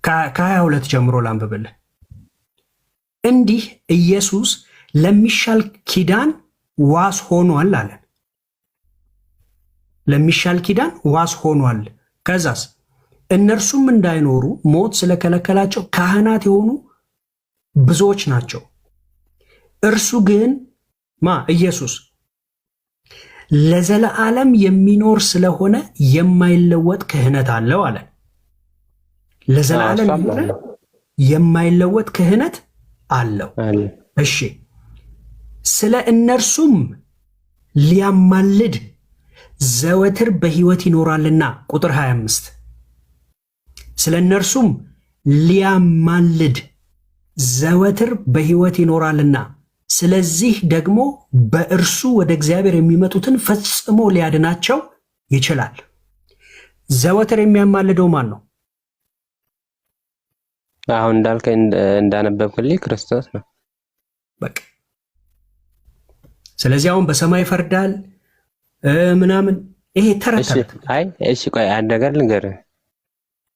ከ22 ጀምሮ ላንብብልህ። እንዲህ ኢየሱስ ለሚሻል ኪዳን ዋስ ሆኗል አለን። ለሚሻል ኪዳን ዋስ ሆኗል። ከዛስ እነርሱም እንዳይኖሩ ሞት ስለከለከላቸው ካህናት የሆኑ ብዙዎች ናቸው። እርሱ ግን ኢየሱስ ለዘለዓለም የሚኖር ስለሆነ የማይለወጥ ክህነት አለው አለን። ለዘላለም የማይለወጥ ክህነት አለው። እሺ፣ ስለ እነርሱም ሊያማልድ ዘወትር በሕይወት ይኖራልና። ቁጥር 25 ስለ እነርሱም ሊያማልድ ዘወትር በሕይወት ይኖራልና፣ ስለዚህ ደግሞ በእርሱ ወደ እግዚአብሔር የሚመጡትን ፈጽሞ ሊያድናቸው ይችላል። ዘወትር የሚያማልደው ማን ነው? አሁን እንዳልከኝ እንዳነበብክልኝ ክርስቶስ ነው። በቃ ስለዚህ አሁን በሰማይ ይፈርዳል ምናምን ይሄ ተረት። እሺ ቆይ አንድ ነገር ልንገርህ።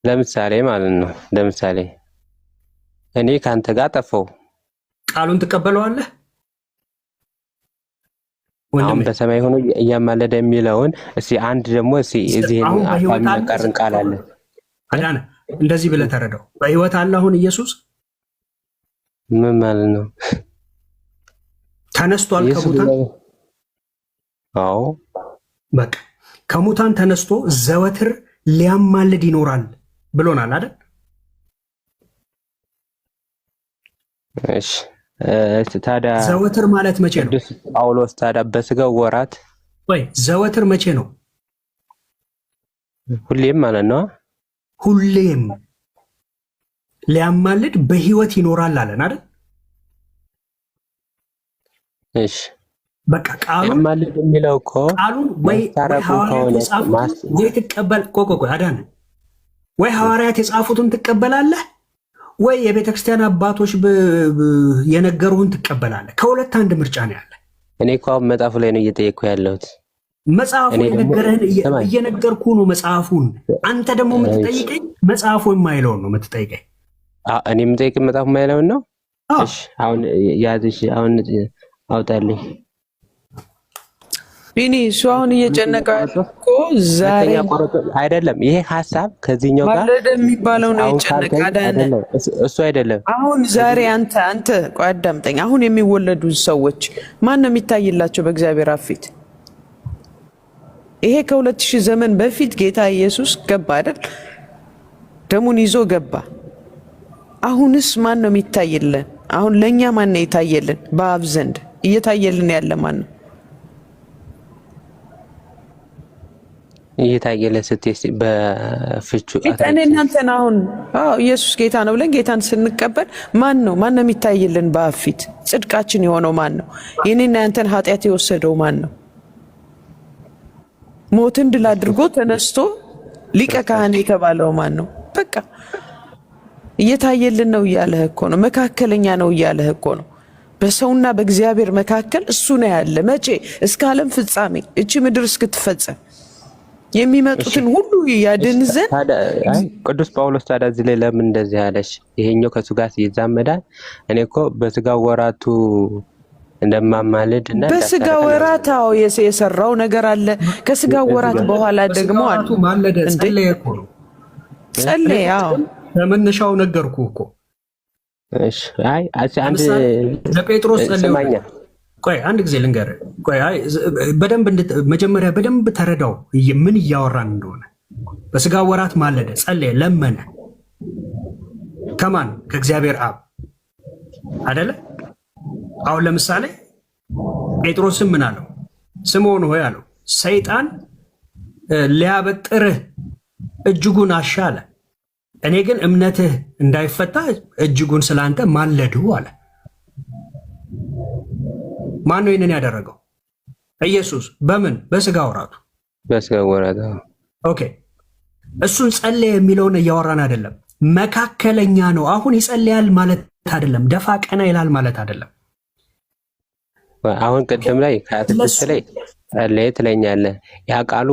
ለምሳሌ ማለት ነው ለምሳሌ እኔ ካንተ ጋር ጠፋው ቃሉን ትቀበለዋለህ? አሁን በሰማይ ሆኖ እያማለደ የሚለውን እስቲ አንድ ደግሞ እስቲ እዚህን የሚያቀርን ቃል አለ። አዳነ እንደዚህ ብለህ ተረዳው። በህይወት አለ አሁን ኢየሱስ? ምን ማለት ነው? ተነስቷል ከሙታን? አዎ በቃ ከሙታን ተነስቶ ዘወትር ሊያማልድ ይኖራል ብሎናል አይደል? እሺ ታዲያ ዘወትር ማለት መቼ ነው? ቅዱስ ጳውሎስ ታዲያ በስጋው ወራት ወይ ዘወትር መቼ ነው? ሁሌም ማለት ነው። ሁሌም ሊያማልድ በህይወት ይኖራል አለን አይደል? እሺ በቃ ቃሉን ማልድ የሚለው እኮ ቃሉን ወይ ሐዋርያት የጻፉት ወይ ትቀበል ቆይ አዳነ ወይ ሐዋርያት የጻፉትን ትቀበላለህ ወይ የቤተክርስቲያን አባቶች የነገሩህን ትቀበላለህ። ከሁለት አንድ ምርጫ ነው ያለ። እኔ እኮ አሁን መጽሐፉ ላይ ነው እየጠየቅኩ ያለሁት። መጽሐፉ የነገረህን እየነገርኩ ነው መጽሐፉን። አንተ ደግሞ የምትጠይቀኝ መጽሐፉ የማይለውን ነው የምትጠይቀኝ። እኔ የምጠይቅ መጽሐፉ የማይለውን ነው። እሺ አሁን ያዝሽ አሁን አውጣልኝ ቢኒ እሱ አሁን እየጨነቀ እኮ ዛሬ አይደለም። ይሄ ሐሳብ ከዚህኛው ጋር ማለደ የሚባለው ነው የጨነቀ አይደለም። እሱ አይደለም። አሁን ዛሬ አንተ ቆይ አዳምጠኝ። አሁን የሚወለዱ ሰዎች ማን ነው የሚታይላቸው በእግዚአብሔር ፊት? ይሄ ከ2000 ዘመን በፊት ጌታ ኢየሱስ ገባ አይደል? ደሙን ይዞ ገባ። አሁንስ ማን ነው የሚታይልን? አሁን ለኛ ማን ነው የታየልን? በአብ ዘንድ እየታየልን ያለ ማን ነው? እየታየለ ስትይ በፍቹ እኔ እናንተን አሁን ኢየሱስ ጌታ ነው ብለን ጌታን ስንቀበል ማን ነው የሚታይልን? በአብ ፊት ጽድቃችን የሆነው ማን ነው? የኔና ያንተን ኃጢአት የወሰደው ማን ነው? ሞትን ድል አድርጎ ተነስቶ ሊቀ ካህን የተባለው ማን ነው? በቃ እየታየልን ነው እያለህ እኮ ነው። መካከለኛ ነው እያለህ እኮ ነው። በሰውና በእግዚአብሔር መካከል እሱ ነው ያለ። መቼ? እስከ ዓለም ፍጻሜ እቺ ምድር እስክትፈጸም የሚመጡትን ሁሉ ያድን ዘንድ። ቅዱስ ጳውሎስ ታዲያ እዚህ ላይ ለምን እንደዚህ አለሽ? ይሄኛው ከሱ ጋር ይዛመዳል። እኔ እኮ በስጋ ወራቱ እንደማማልድ እና በስጋ ወራት የሰራው ነገር አለ። ከስጋ ወራት በኋላ ደግሞ አለ ማለደ ጸለየ እኮ ነው። ጸለየ ለመነሻው ነገርኩ እኮ። እሺ አንድ ለጴጥሮስ ጸለየ። ቆይ አንድ ጊዜ ልንገርህ። ቆይ በደንብ መጀመሪያ በደንብ ተረዳው ምን እያወራን እንደሆነ። በስጋ ወራት ማለደ፣ ጸለየ፣ ለመነ። ከማን? ከእግዚአብሔር አብ አይደለ? አሁን ለምሳሌ ጴጥሮስም ምን አለው? ስምዖን ሆይ አለው፣ ሰይጣን ሊያበጥርህ እጅጉን አሻለ፣ እኔ ግን እምነትህ እንዳይፈታ እጅጉን ስላንተ ማለድሁ አለ። ማን ነው ይህንን ያደረገው? ኢየሱስ። በምን? በስጋ ወራቱ። በስጋ ወራቱ። ኦኬ። እሱን ጸለየ የሚለውን እያወራን አይደለም። መካከለኛ ነው። አሁን ይጸልያል ማለት አይደለም። ደፋ ቀና ይላል ማለት አይደለም። አሁን ቅድም ላይ ከአትክልት ላይ ጸለየ ትለኛለህ። ያ ቃሉ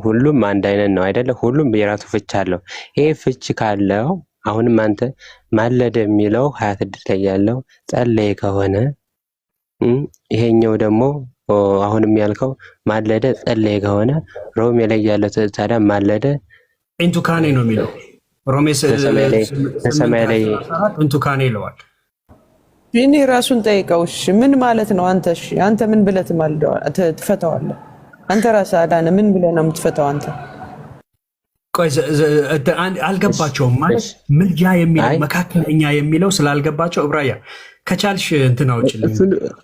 ሁሉም አንድ አይነት ነው አይደለ? ሁሉም የራሱ ፍች አለው። ይሄ ፍች ካለው አሁንም አንተ ማለደ የሚለው 26 ላይ ያለው ጸለየ ከሆነ ይሄኛው ደግሞ አሁንም ያልከው ማለደ ጸለየ ከሆነ ሮሜ ላይ ያለው ታዲያ ማለደ ኢንቱካኔ ነው የሚለው። ሮሜ ሰማይ ላይ ኢንቱካኔ ይለዋል። እኔ ራሱን ጠይቀው። እሺ ምን ማለት ነው? አንተ እሺ አንተ ምን ብለህ ትፈታዋለህ? አንተ ራስህ አዳነ ምን ብለህ ነው የምትፈታው አንተ? ቆይ አልገባቸውም ማለት ምልጃ የሚለው መካከለኛ የሚለው ስላልገባቸው ዕብራያ ከቻልሽ እንትን አውጪልኝ።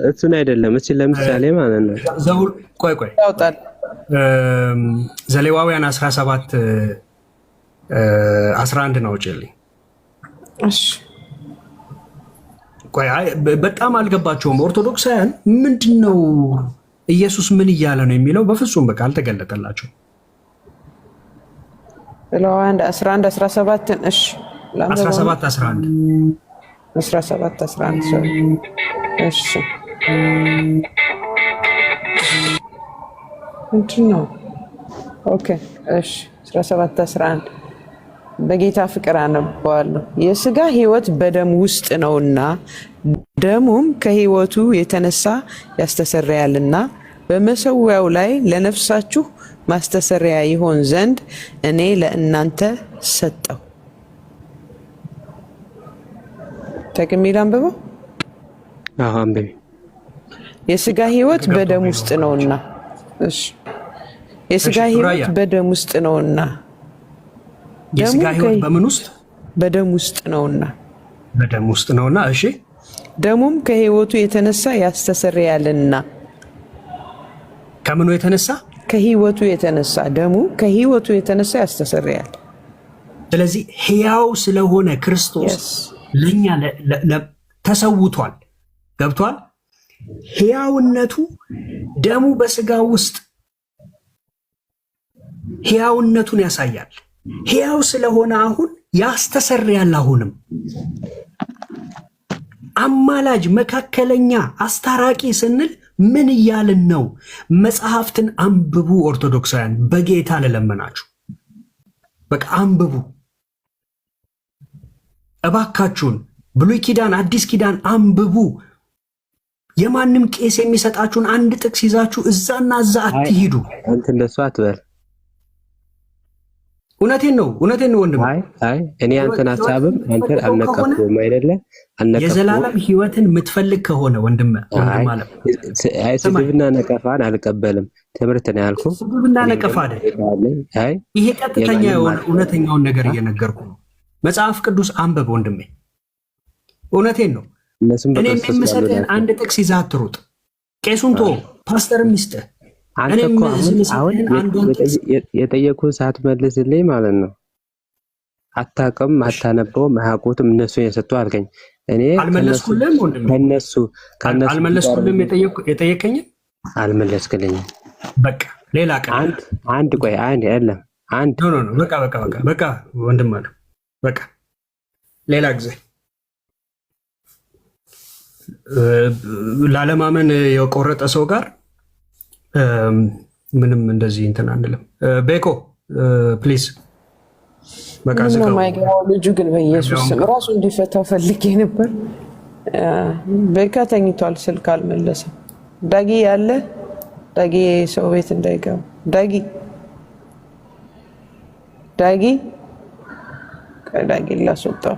እሱን አይደለም። እሺ ለምሳሌ ማለት ነው ቆይ ያውጣል። ዘሌዋውያን 17 11 ነው አውጪልኝ። እሺ ቆይ በጣም አልገባቸውም። ኦርቶዶክሳውያን ምንድነው ኢየሱስ ምን እያለ ነው የሚለው በፍጹም በቃ አልተገለጠላቸው። ዘሌዋውያን 11 17 እሺ 17 11 17 11 እሺ ምንድን ነው? ኦኬ እሺ 17:11 በጌታ ፍቅር አነበዋለሁ። የሥጋ ሕይወት በደም ውስጥ ነውና ደሙም ከሕይወቱ የተነሳ ያስተሰርያልና በመሠዊያው ላይ ለነፍሳችሁ ማስተሰሪያ ይሆን ዘንድ እኔ ለእናንተ ሰጠው። ደግሜ ላንብበው። አዎ አንብቢ። የሥጋ ሕይወት በደም ውስጥ ነውና። እሺ የሥጋ ሕይወት በደም ውስጥ ነውና የሥጋ ሕይወት በምን ውስጥ? በደም ውስጥ ነውና። በደም ውስጥ ነውና። እሺ ደሙም ከሕይወቱ የተነሳ ያስተሰርያልና። ከምኑ የተነሳ? ከሕይወቱ የተነሳ። ደሙ ከሕይወቱ የተነሳ ያስተሰርያል። ስለዚህ ሕያው ስለሆነ ክርስቶስ ለኛ ተሰውቷል። ገብቷል? ሕያውነቱ ደሙ በሥጋ ውስጥ ሕያውነቱን ያሳያል። ሕያው ስለሆነ አሁን ያስተሰርያል። አሁንም አማላጅ፣ መካከለኛ፣ አስታራቂ ስንል ምን እያልን ነው? መጽሐፍትን አንብቡ ኦርቶዶክሳውያን፣ በጌታ ለለመናችሁ በቃ አንብቡ እባካችሁን። ብሉይ ኪዳን፣ አዲስ ኪዳን አንብቡ። የማንም ቄስ የሚሰጣችሁን አንድ ጥቅስ ይዛችሁ እዛና እዛ አትሂዱ። አንተ እንደሱ አትበል። እውነቴን ነው ወንድም። አይ እኔ አንተን ሐሳብም አንተን አልነቀፍኩም አይደለ? የዘላለም ሕይወትን የምትፈልግ ከሆነ ወንድም አለ። አይ ስድብና ነቀፋን አልቀበልም። ትምህርት ነው ያልኩ። ስድብና ነቀፋ አይደል? አይ ይሄ ቀጥተኛ የሆነ እውነተኛውን ነገር እየነገርኩ ነው። መጽሐፍ ቅዱስ አንብብ ወንድሜ። እውነቴን ነው። እኔ የምሰጥህን አንድ ጥቅስ ይዘህ አትሩጥ። ቄሱን ቶ ፓስተርም ይስጥህ። አንተ እኮ አሁን የጠየኩህን ሳትመልስልኝ ማለት ነው። አታውቅም፣ አታነበውም፣ አያውቁትም እነሱ የሰጡ አልከኝ። እኔ አልመለስኩልህም ወንድሜ። ከነሱ አልመለስኩልህም። የጠየቀኝን አልመለስክልኝም። በቃ ሌላ ቀን አንድ ቆይ አንድ የለም አንድ ኖ በቃ ወንድም አለ። በቃ ሌላ ጊዜ ላለማመን የቆረጠ ሰው ጋር ምንም እንደዚህ እንትን አንልም። ቤኮ ፕሊዝ በቃ ማይገባው ልጁ ግን በኢየሱስ ስም ራሱ እንዲፈታው ፈልጌ ነበር። ቤካ ተኝቷል፣ ስልክ አልመለሰም። ዳጊ ያለ ዳጊ ሰው ቤት እንዳይገባ ዳጊ ዳጊ ላስወጣው